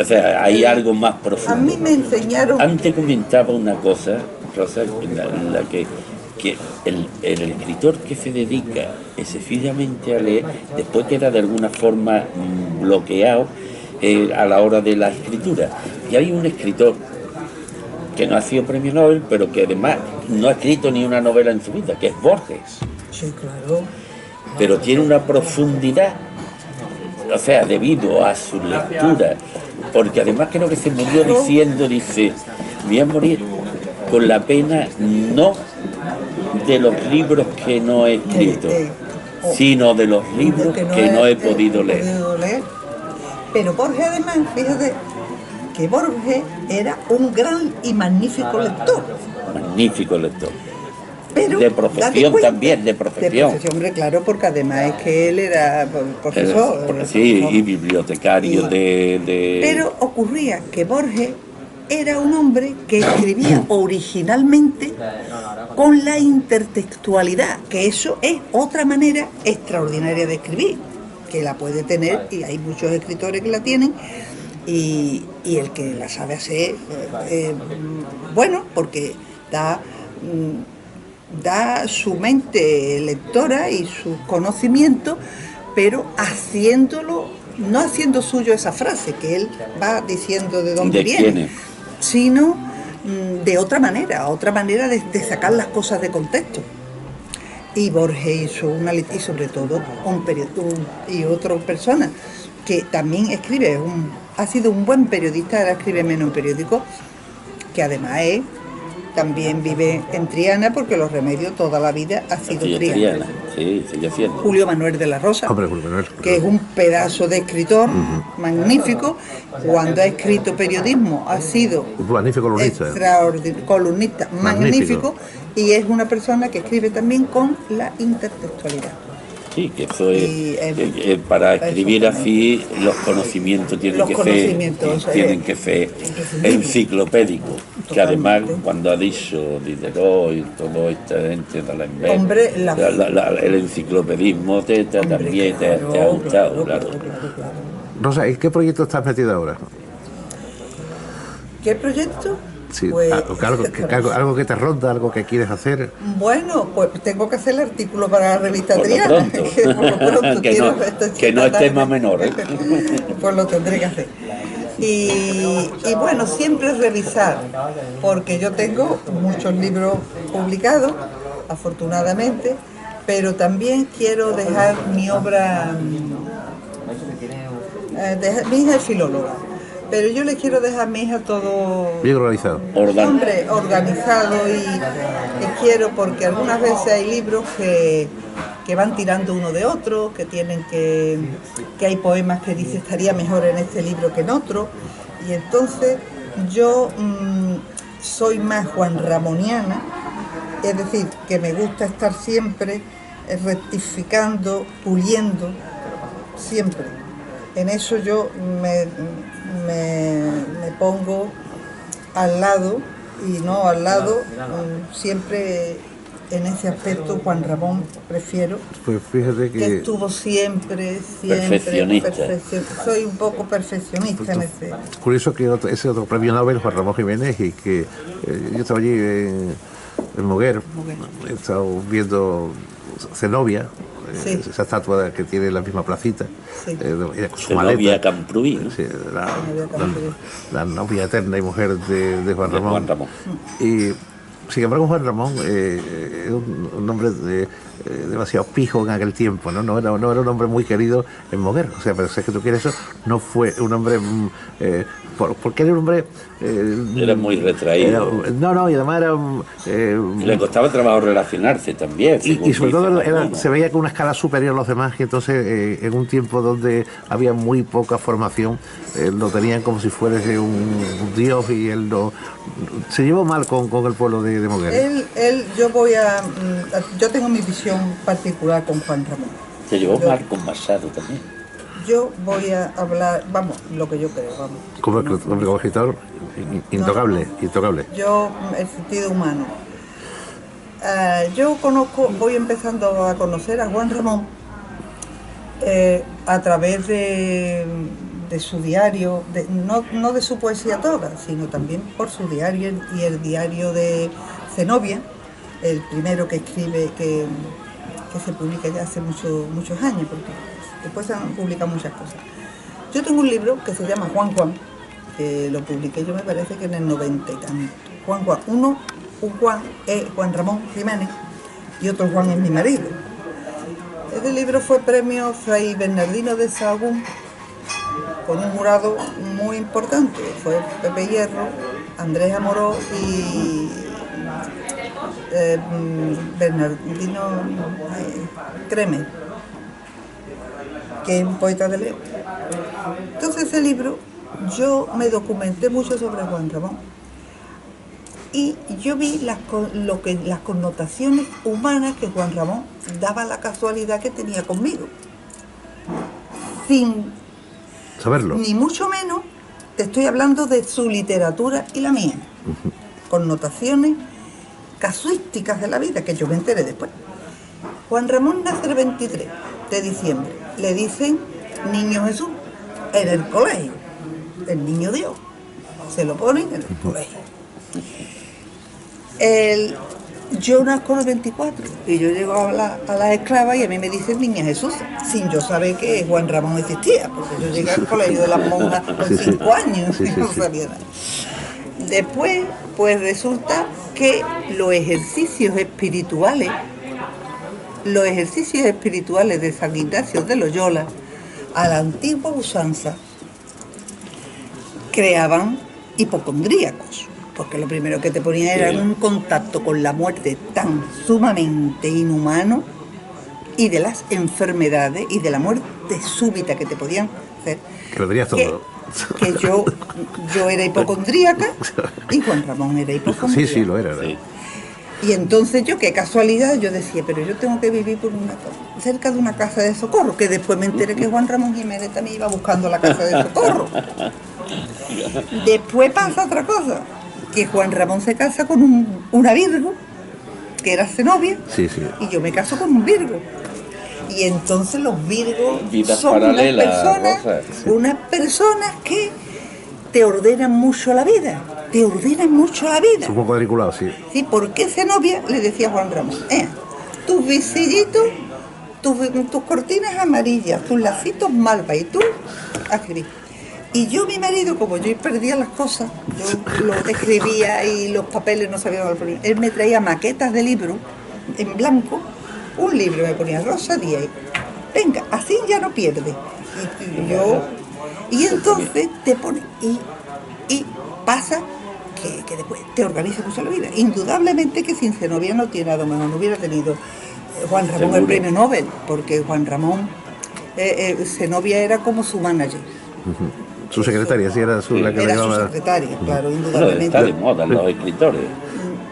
o sea, hay algo más profundo. A mí me enseñaron... Antes comentaba una cosa, Rosa, en la que el escritor que se dedica excesivamente a leer, después queda de alguna forma bloqueado a la hora de la escritura. Y hay un escritor que no ha sido premio Nobel, pero que además no ha escrito ni una novela en su vida, que es Borges. Sí, claro. Pero tiene una profundidad, o sea, debido a su lectura, porque además creo que se murió dice, voy a morir con la pena no de los libros que no he escrito, sino de los libros que no he podido leer. Pero Borges además, fíjate, que Borges era un gran y magnífico lector. Magnífico lector. Pero, de profesión también, de profesión. Hombre, claro, porque además es que él era profesor. Y bibliotecario Pero ocurría que Borges era un hombre que escribía originalmente con la intertextualidad, que eso es otra manera extraordinaria de escribir, que la puede tener, y hay muchos escritores que la tienen, y el que la sabe hacer, bueno, porque da su mente lectora y sus conocimientos, pero no haciendo suyo esa frase que él va diciendo de dónde viene, sino de otra manera de sacar las cosas de contexto. Y Borges hizo y sobre todo y otra persona que también escribe, ha sido un buen periodista, ahora escribe menos en periódico, que además es también vive en Triana, porque Los Remedios toda la vida ha sido Triana. Sí, sigue siendo. Julio Manuel de la Rosa, Hombre, Julio Manuel. que es un pedazo de escritor magnífico. Cuando ha escrito periodismo ha sido Un magnífico columnista. extraordinario, columnista magnífico, y es una persona que escribe también con la intertextualidad. Sí, que eso es para escribir así los conocimientos tienen que ser enciclopédicos, que además cuando ha dicho Diderot y toda esta gente de la enverga, el enciclopedismo también te ha gustado, claro. Rosa, ¿en qué proyecto estás metida ahora? ¿Qué proyecto? Sí, Pues, algo que te ronda, algo que quieres hacer. Bueno, pues tengo que hacer el artículo para la revista Por lo Triana. pronto. Que no es tema menor, ¿eh? Pues lo tendré que hacer. Y bueno, siempre revisar, porque yo tengo muchos libros publicados, afortunadamente, pero también quiero dejar mi obra. Mi hija es filóloga, pero yo le quiero dejar a mi hija todo bien organizado. Hombre, organizado, y quiero, porque algunas veces hay libros que van tirando uno de otro, que hay poemas que dice estaría mejor en este libro que en otro, y entonces yo soy más juanramoniana, es decir, que me gusta estar siempre rectificando, puliendo, siempre. En eso yo me pongo al lado, y no al lado, siempre en ese aspecto Juan Ramón prefiero. Pues fíjate que estuvo siempre perfeccionista. Soy un poco perfeccionista en ese. Curioso que ese otro premio Nobel, Juan Ramón Jiménez, y que yo estaba allí en Moguer, he estado viendo Zenobia. Sí. Esa estatua que tiene la misma placita, Sí. Su maleta. Camprubí, ¿no? Sí, la novia eterna y mujer de Juan Ramón. Juan Ramón. Y sin embargo, Juan Ramón es un hombre demasiado pijo en aquel tiempo, ¿no? No era un hombre muy querido en Moguer. O sea, pero si es que tú quieres eso, no fue un hombre porque era un hombre era muy retraído. Y además era le costaba trabajo relacionarse también. Y sobre todo se veía con una escala superior a los demás, y entonces en un tiempo donde había muy poca formación, lo tenían como si fuese un dios, y él no se llevó mal con el pueblo de Moguer. Yo tengo mi visión particular con Juan Ramón. Se llevó mal con Machado también. Yo voy a hablar, lo que yo creo, Como escritor, intocable. Yo, el sentido humano. Yo voy empezando a conocer a Juan Ramón a través de su diario, no de su poesía toda, sino también por su diario y el diario de Zenobia, el primero que escribe, que se publica ya hace muchos años, porque después se han publicado muchas cosas. Yo tengo un libro que se llama Juan, que lo publiqué yo, me parece que en el 90 y tanto. Un Juan es Juan Ramón Jiménez y otro Juan es mi marido. Este libro fue premio Fray Bernardino de Sahagún con un jurado muy importante. Fue Pepe Hierro, Andrés Amorós y Bernardino Creme, que es un poeta de León. Entonces ese libro, yo me documenté mucho sobre Juan Ramón, y yo vi las connotaciones humanas que Juan Ramón daba, la casualidad que tenía conmigo, sin saberlo. Ni mucho menos te estoy hablando de su literatura y la mía. Connotaciones casuísticas de la vida, que yo me enteré después. Juan Ramón nace el 23 de diciembre. Le dicen Niño Jesús en el colegio. El Niño Dios. Se lo ponen en el colegio. Yo nazco el 24 y yo llego a la esclava, y a mí me dicen Niña Jesús, sin yo saber que Juan Ramón existía, porque yo llegué al colegio de las monjas con 5 años y no sabía nada. Después, pues resulta que los ejercicios espirituales de San Ignacio de Loyola, a la antigua usanza, creaban hipocondríacos, porque lo primero que te ponía era un contacto con la muerte tan sumamente inhumano y de las enfermedades y de la muerte súbita que te podían hacer. Que lo tenías todo. Que yo era hipocondríaca y Juan Ramón era hipocondríaco. Sí, lo era. Sí. Y entonces yo, qué casualidad, yo decía, pero yo tengo que vivir cerca de una casa de socorro, que después me enteré que Juan Ramón Jiménez también iba buscando la casa de socorro. Después pasa otra cosa, que Juan Ramón se casa con una Virgo, que era Zenobia, Sí. y yo me caso con un Virgo. Y entonces los Virgos Vidas son paralelas, Rosa. unas personas que te ordenan mucho la vida. Te ordenan mucho la vida. Es un poco cuadriculado, sí. Sí, porque Zenobia le decía a Juan Ramón, tus visillitos, tus cortinas amarillas, tus lacitos malva y tú a escribir. Y yo, mi marido, como yo perdía las cosas, yo lo escribía y los papeles no sabía dónde poner. Él me traía maquetas de libros en blanco, un libro me ponía Rosa Díaz. Venga, así ya no pierde. Y entonces te pone, y pasa que después te organiza mucho la vida. Indudablemente que sin Zenobia no tiene, a lo mejor no hubiera tenido Juan Ramón Seguro. el premio Nobel, porque Juan Ramón, Zenobia era como su manager. Su secretaria, sí, era la que Era la su llevaba. secretaria, claro, Bueno, indudablemente. está de moda en los escritores.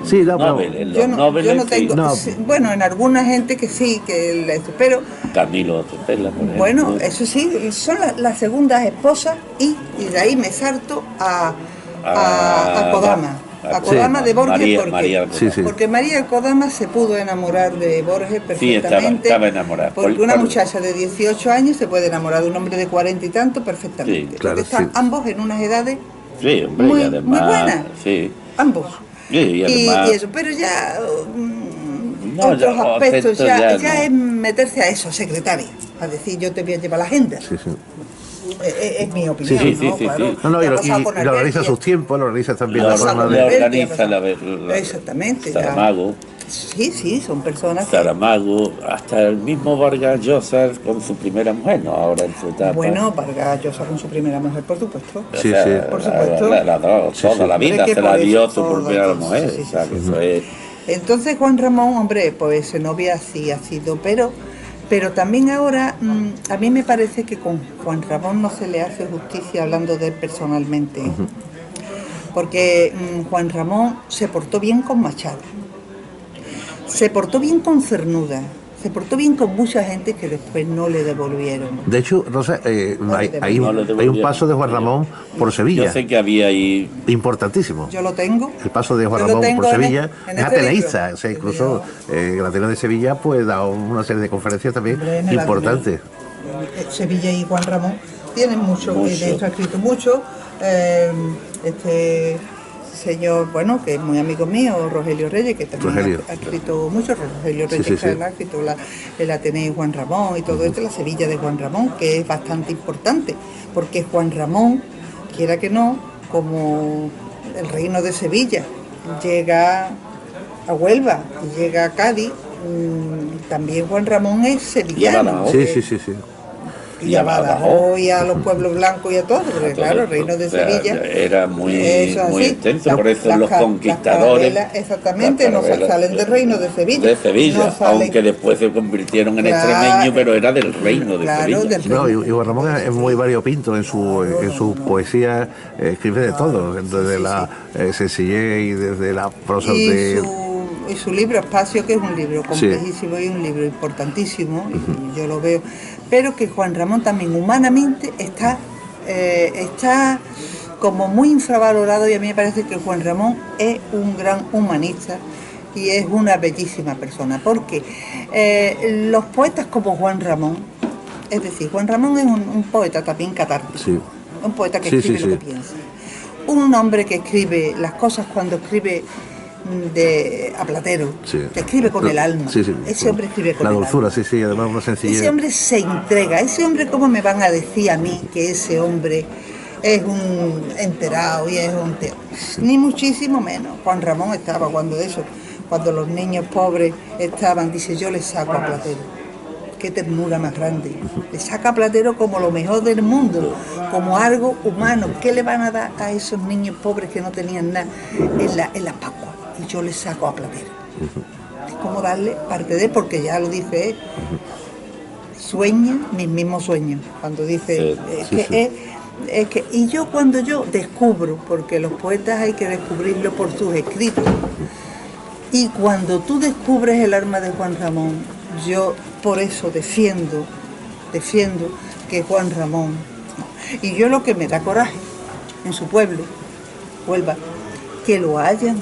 Sí, no, pero- Nobel, en los Yo no Nobeles, tengo, No. bueno, en alguna gente que sí, pero Camilo Cetela, por ejemplo. bueno, eso sí, son las segundas esposas y de ahí me salto a Kodama. A Kodama de Borges, María Sí, sí. porque María Kodama se pudo enamorar de Borges Sí, perfectamente. estaba enamorada. Porque una muchacha de 18 años se puede enamorar de un hombre de 40 y tanto perfectamente. Sí, claro, porque están sí. ambos en unas edades Sí, hombre, muy, y además. muy buenas. Sí. Ambos. Sí, y además. Y eso, pero ya No, otros ya, aspectos ya no. es meterse a eso, secretaria, a decir yo te voy a llevar la agenda. Sí. Es mi opinión, Sí, sí, ¿no? sí, Claro. sí. No, y Ya ha pasado lo con organiza Alberti. sus tiempos, lo organiza también Lo la organiza forma con de... Alberti. organiza Exactamente, ya. Saramago, Sí, son personas que... Saramago, hasta el mismo Vargas Llosa con su primera mujer, ¿no? Ahora en su etapa. Bueno, Vargas Llosa con su primera mujer, por supuesto. O Sí, sea, sí. Por supuesto. Toda la vida Hombre, que se la por dio eso, su todo, primera todo, mujer. sí, O sea, que eso es. Entonces Juan Ramón, hombre, pues Zenobia sí ha sido, pero también ahora a mí me parece que con Juan Ramón no se le hace justicia hablando de él personalmente, porque Juan Ramón se portó bien con Machado, se portó bien con Cernuda, se portó bien con mucha gente que después no le devolvieron. De hecho, Rosa, hay No lo un devolvieron. paso de Juan Ramón por Sevilla, Yo sé que había ahí. importantísimo. Yo lo tengo. El paso de Juan Yo lo Ramón por tengo Sevilla en es este ateleísta, libro. o sea, incluso el Ateneo de Sevilla pues da una serie de conferencias también Hombre, en el importantes. Sevilla y Juan Ramón tienen mucho, Mucho. de hecho ha escrito mucho. Este señor, bueno, que es muy amigo mío, Rogelio Reyes, que también Rogelio. ha escrito mucho, Rogelio Reyes, Sí, sí, que sí. ha escrito el Ateneo de Juan Ramón y todo esto, la Sevilla de Juan Ramón, que es bastante importante, porque Juan Ramón, quiera que no, como el reino de Sevilla, llega a Huelva y llega a Cádiz, también Juan Ramón es sevillano. Badajoz. Sí. Y a Badajoz y a los pueblos blancos y a todo, porque Todo claro, el esto. reino de O sea, Sevilla era muy, eso es muy así. extenso, por eso Las los ca- conquistadores. las carabelas, exactamente, no las carabelas salen del reino de Sevilla. De Sevilla, No salen- aunque después se convirtieron en Claro, extremeños, pero era del reino de claro, Sevilla. del No, y Juan Ramón es muy variopinto en su poesía, escribe de todo, desde la sencillez y desde la prosa de... Y su libro Espacio, que es un libro Sí. complejísimo y un libro importantísimo, y yo lo veo, pero que Juan Ramón también humanamente está como muy infravalorado, y a mí me parece que Juan Ramón es un gran humanista y es una bellísima persona, porque los poetas como Juan Ramón, es decir, Juan Ramón es un poeta también catártico, Sí. un poeta que Sí, escribe sí, lo sí. que piensa, un hombre que escribe las cosas cuando escribe a Platero, Sí. que escribe con el alma. Sí. Ese hombre escribe con la el dulzura, alma. sí, además una sencillez. Ese hombre se entrega. Ese hombre, ¿cómo me van a decir a mí que ese hombre es un enterado y es un teo? Ni muchísimo menos. Juan Ramón estaba cuando los niños pobres estaban, dice, yo les saco a Platero, qué ternura más grande. Le saca a Platero como lo mejor del mundo, como algo humano. ¿Qué le van a dar a esos niños pobres que no tenían nada en la Pascua? Y yo le saco a Platero. Es como darle parte de, porque ya lo dice él, sueña mis mismos sueños. Cuando dice, y yo cuando yo descubro, porque los poetas hay que descubrirlo por sus escritos, y cuando tú descubres el alma de Juan Ramón, yo por eso defiendo que Juan Ramón, y yo lo que me da coraje en su pueblo, Huelva, que lo hayan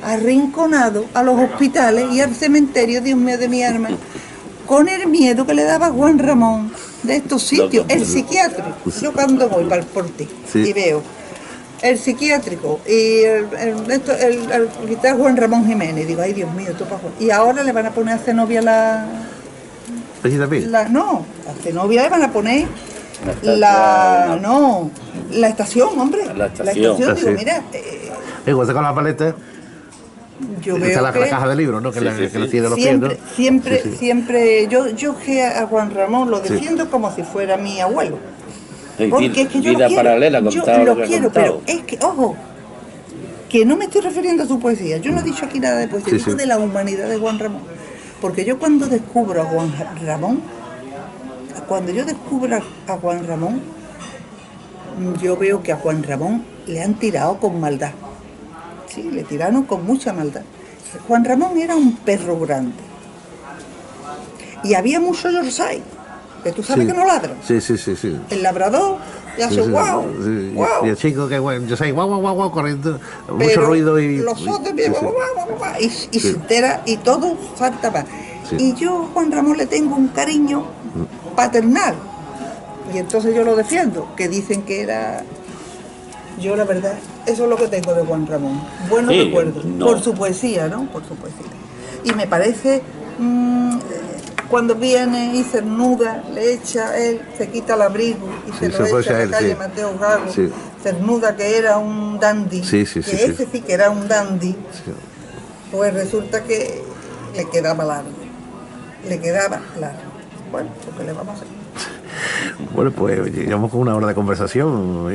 arrinconado a los hospitales y al cementerio, Dios mío de mi alma, con el miedo que le daba Juan Ramón de estos sitios, el psiquiátrico. Yo cuando voy para el Porti y veo el psiquiátrico y el hospital Juan Ramón Jiménez, digo, ay Dios mío, esto para Juan. Y ahora le van a poner a Zenobia la Zenobia le van a poner la estación, hombre. La estación, digo, mira. Igual con la paleta. Yo veo está la caja de libros, ¿no? Que le tiene los pies, ¿no? Siempre, yo que a Juan Ramón lo defiendo como si fuera mi abuelo. Porque es que yo vida paralela, yo lo quiero, pero es que, ojo, que no me estoy refiriendo a su poesía. Yo no he dicho aquí nada de poesía, digo de la humanidad de Juan Ramón. Porque yo cuando descubro a Juan Ramón, yo veo que a Juan Ramón le han tirado con maldad. Sí, le tiraron con mucha maldad. Juan Ramón era un perro grande. Y había muchos Yorkshire, que tú sabes que no ladran. Sí. El labrador ya hace guau, guau. Y el chico que yo sé, guau, corriendo, pero mucho ruido y... los otros guau, y se entera y todo salta más. Sí. Y yo a Juan Ramón le tengo un cariño paternal. Y entonces yo lo defiendo, que dicen que era... Yo la verdad, eso es lo que tengo de Juan Ramón. Buenos recuerdos. Por su poesía, ¿no? Por su poesía. Y me parece, cuando viene y cernuda, le echa él, se quita el abrigo y se lo echa a la calle Mateo Gago. Sí. Cernuda, que era un dandy, ese sí que era un dandy, pues resulta que le quedaba largo. Bueno, pues ¿qué le vamos a hacer? Bueno, pues llegamos con una hora de conversación.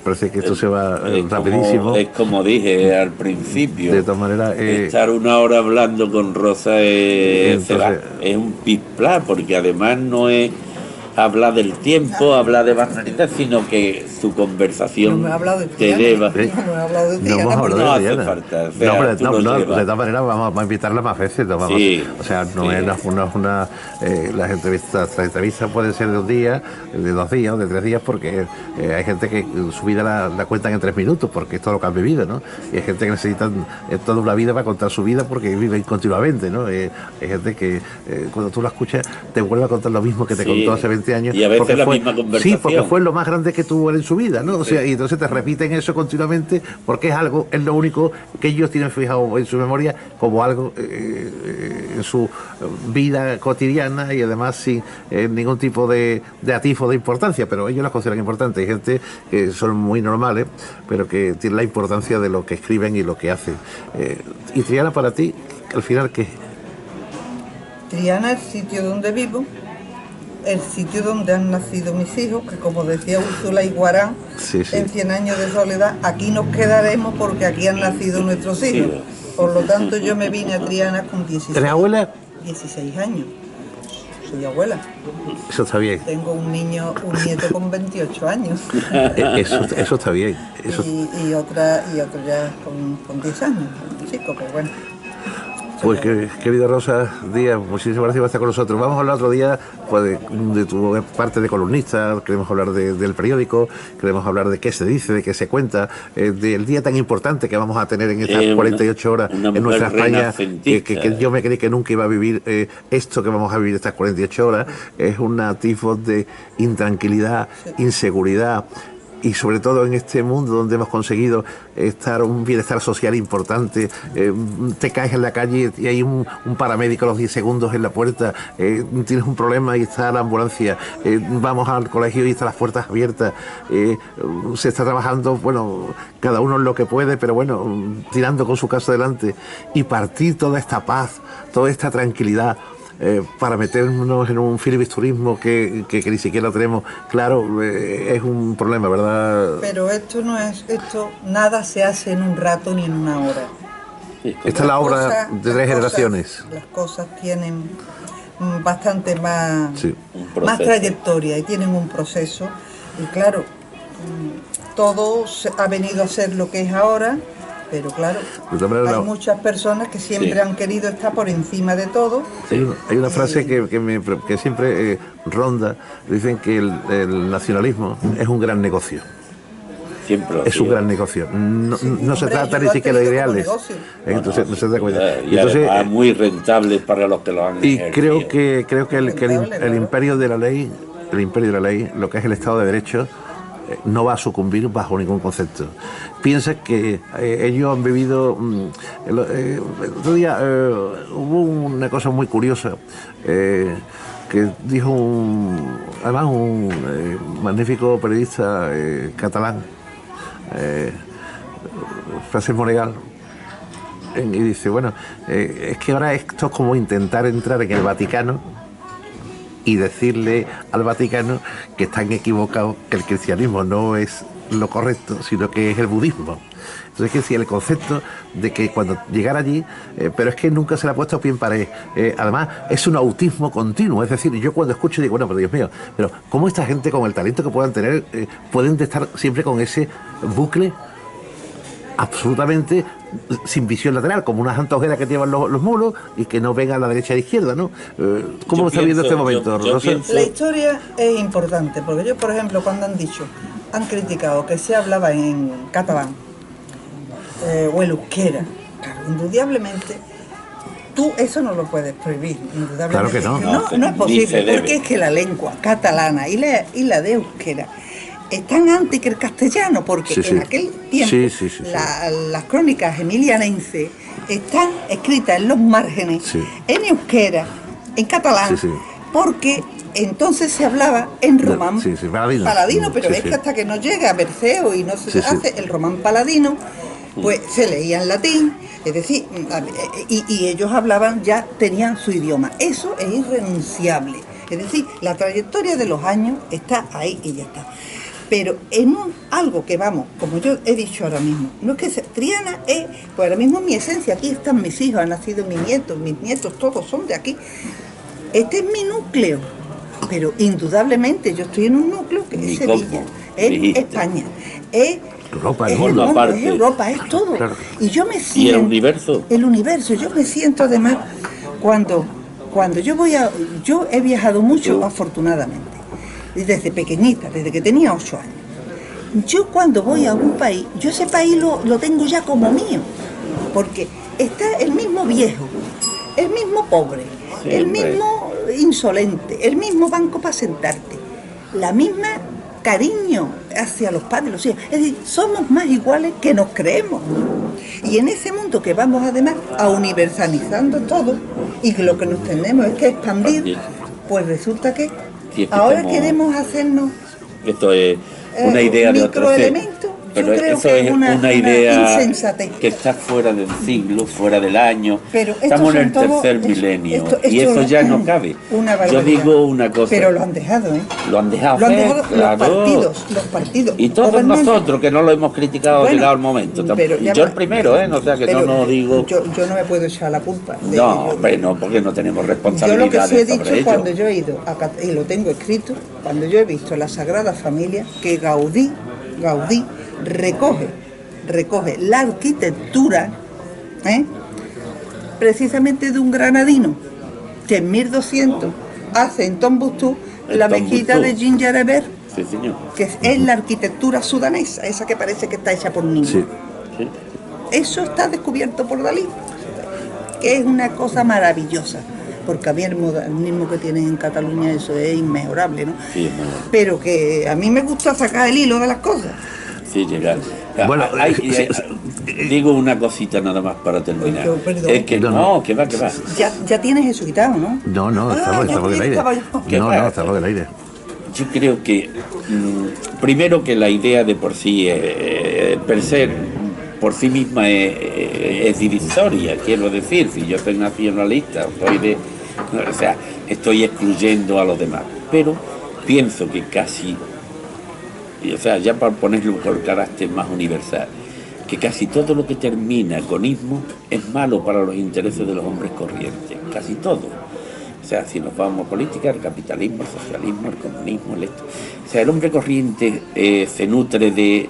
Parece que esto se va rapidísimo. Es como dije al principio. De todas maneras, estar una hora hablando con Rosa es un pisplá, porque además no es hablar del tiempo, hablar de banalidad, sino que su conversación te lleva. No hace falta. De todas maneras, vamos a invitarla más veces. O sea, no es una las entrevistas pueden ser de un día, de 2 días o de 3 días, porque hay gente que su vida la cuentan en 3 minutos, porque es todo lo que han vivido, ¿no? Y hay gente que necesita toda una vida para contar su vida, porque viven continuamente, ¿no? Hay gente que cuando tú la escuchas te vuelve a contar lo mismo que te contó hace 20 años. Y a veces la misma conversación. Sí, porque fue lo más grande que tuvo en su vida, ¿no? O sea, y entonces te repiten eso continuamente, porque es lo único que ellos tienen fijado en su memoria como algo en su vida cotidiana, y además sin ningún tipo de atisbo de importancia, pero ellos las consideran importantes. Hay gente que son muy normales, pero que tienen la importancia de lo que escriben y lo que hacen. Y Triana, para ti, al final, ¿qué? Triana, el sitio donde vivo, el sitio donde han nacido mis hijos, que como decía Úrsula Iguarán, en 100 años de soledad, aquí nos quedaremos porque aquí han nacido nuestros hijos. Por lo tanto, yo me vine a Triana con 16. ¿Eres abuela? 16 años. Soy abuela. Eso está bien. Tengo un nieto con 28 años. Eso está bien. Y otra ya con 10 años, un chico, pero bueno. Pues querida Rosa Díaz, muchísimas gracias por estar con nosotros. Vamos a hablar otro día pues, de tu parte de columnista, queremos hablar del periódico, queremos hablar de qué se dice, de qué se cuenta, del día tan importante que vamos a tener en estas 48 horas en nuestra España, que yo me creí que nunca iba a vivir esto que vamos a vivir estas 48 horas. Es un atisbo de intranquilidad, inseguridad, y sobre todo en este mundo donde hemos conseguido un bienestar social importante. Te caes en la calle y hay un paramédico a los 10 segundos en la puerta, tienes un problema y está la ambulancia, vamos al colegio y están las puertas abiertas, se está trabajando, bueno, cada uno en lo que puede, pero bueno, tirando con su casa adelante, y partir toda esta paz, toda esta tranquilidad para meternos en un filibusterismo que ni siquiera tenemos claro, es un problema, ¿verdad? Pero esto nada se hace en un rato ni en una hora. Esta es la obra de 3 generaciones. Las cosas tienen bastante más, Sí. más trayectoria y tienen un proceso. Y claro, todo ha venido a ser lo que es ahora, pero claro, hay muchas personas que siempre han querido estar por encima de todo. Hay una frase que siempre ronda, dicen que el nacionalismo es un gran negocio. Siempre es un gran negocio. No se trata ni siquiera de ideales. Entonces, no se da cuenta. Y entonces, además, muy rentable para los que lo han ejercido. Creo que el imperio de la ley, lo que es el Estado de Derecho, no va a sucumbir bajo ningún concepto. Piensa que ellos han vivido... el otro día hubo una cosa muy curiosa que dijo un magnífico periodista catalán, Francesc Monegal, y dice, bueno, es que ahora esto es como intentar entrar en el Vaticano y decirle al Vaticano que están equivocados, que el cristianismo no es lo correcto, sino que es el budismo. Entonces, que si el concepto de que cuando llegar allí, pero es que nunca se le ha puesto pie en pared. Además, es un autismo continuo. Es decir, yo cuando escucho digo, bueno, pero Dios mío, pero ¿cómo esta gente con el talento que puedan tener pueden estar siempre con ese bucle absolutamente sin visión lateral, como unas antojeras que llevan los mulos y que no ven a la derecha e izquierda, ¿no? ¿Cómo está viendo este momento, Rosa? La historia es importante, porque yo, por ejemplo, cuando han criticado que se hablaba en catalán o el euskera, claro, indudablemente, tú eso no lo puedes prohibir, indudablemente. Claro que no. No es posible, porque es que la lengua catalana y la de euskera están antes que el castellano, porque en aquel tiempo las crónicas emilianenses están escritas en los márgenes, en euskera, en catalán, porque entonces se hablaba en román paladino, pero es que hasta que no llega a Berceo y no se hace el román paladino, pues se leía en latín, es decir, y ellos hablaban, ya tenían su idioma. Eso es irrenunciable, es decir, la trayectoria de los años está ahí y ya está. Pero en algo que vamos, como yo he dicho ahora mismo, no es que Triana es, pues ahora mismo mi esencia, aquí están mis hijos, han nacido mis nietos todos son de aquí. Este es mi núcleo, pero indudablemente yo estoy en un núcleo que es Sevilla, es España, es Europa, es Europa, es todo. Claro. Y yo me siento... ¿Y el universo? El universo, yo me siento además, cuando yo he viajado mucho, afortunadamente. Desde pequeñita, desde que tenía 8 años. Yo cuando voy a un país, yo ese país lo tengo ya como mío, porque está el mismo viejo, el mismo pobre, el mismo insolente, el mismo banco para sentarte, la misma cariño hacia los padres, los hijos. Es decir, somos más iguales que nos creemos. Y en ese mundo que vamos además a universalizando todo, y que lo que nos tenemos es que expandir, pues resulta que ahora queremos hacernos... Esto es una idea de otro microelementos. Pero eso es una idea que está fuera del siglo, fuera del año. Pero estamos en el tercer milenio y eso ya no cabe. Yo digo una cosa. Pero lo han dejado, ¿eh? Lo han dejado, claro. Los partidos. Y todos nosotros que no lo hemos criticado llegado el momento. Y yo el primero, ¿eh? No sea que no digo... Yo no me puedo echar la culpa. No, hombre, no, porque no tenemos responsabilidad. Yo lo que sí he dicho cuando yo he ido, y lo tengo escrito, cuando yo he visto la Sagrada Familia, que Gaudí recoge la arquitectura precisamente de un granadino que en 1200 hace en Tombuctú la mezquita de Gingereber, que es la arquitectura sudanesa, esa que parece que está hecha por niños. Eso está descubierto por Dalí, que es una cosa maravillosa, porque a mí el modernismo que tienen en Cataluña eso es inmejorable, ¿no? Sí, pero que a mí me gusta sacar el hilo de las cosas. Sí, llegar. Bueno, digo una cosita nada más para terminar. Es que que va. Ya tienes eso quitado, ¿no? No, estamos del aire. Estamos del aire. Yo creo que, primero que la idea de por sí, per se, por sí misma es divisoria, quiero decir, si yo soy nacionalista, soy O sea, estoy excluyendo a los demás. Pero pienso que casi, o sea, ya para ponerlo por carácter más universal, que casi todo lo que termina con ismo es malo para los intereses de los hombres corrientes, casi todo. O sea, si nos vamos a política, el capitalismo, el socialismo, el comunismo, o sea, el hombre corriente se nutre de,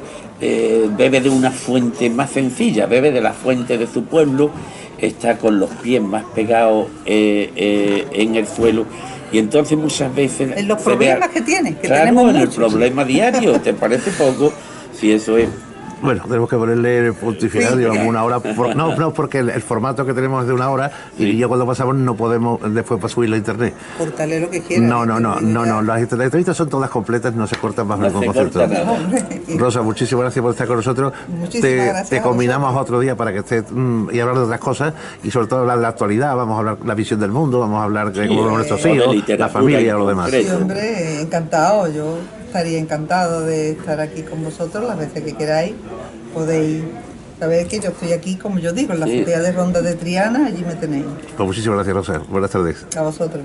bebe de una fuente más sencilla, bebe de la fuente de su pueblo, está con los pies más pegados en el suelo, y entonces muchas veces... En los problemas que tiene, que claro, tenemos en el muchos. problema diario, ¿te parece poco? Si eso es... Bueno, tenemos que ponerle el punto y final, Sí. digamos, una hora. No, porque el formato que tenemos es de una hora y ya cuando pasamos no podemos después para subirlo a internet. Cortarle lo que quiera. No. Las entrevistas son todas completas, no se cortan bajo No ningún se concepto. corta nada. Hombre. Rosa, muchísimas gracias por estar con nosotros. Muchísimas gracias Te a combinamos vosotros. otro día para que estés y hablar de otras cosas y sobre todo hablar de la actualidad. Vamos a hablar de la visión del mundo, vamos a hablar de Sí, cómo nuestros o de hijos, la literatura familia y en lo demás. concreto. Sí, hombre, encantado. Yo estaría encantado de estar aquí con vosotros las veces que queráis. Podéis saber que yo estoy aquí, como yo digo, en la Sí. azotea de Ronda de Triana, allí me tenéis. Pues muchísimas gracias, Rosa. Buenas tardes. A vosotros.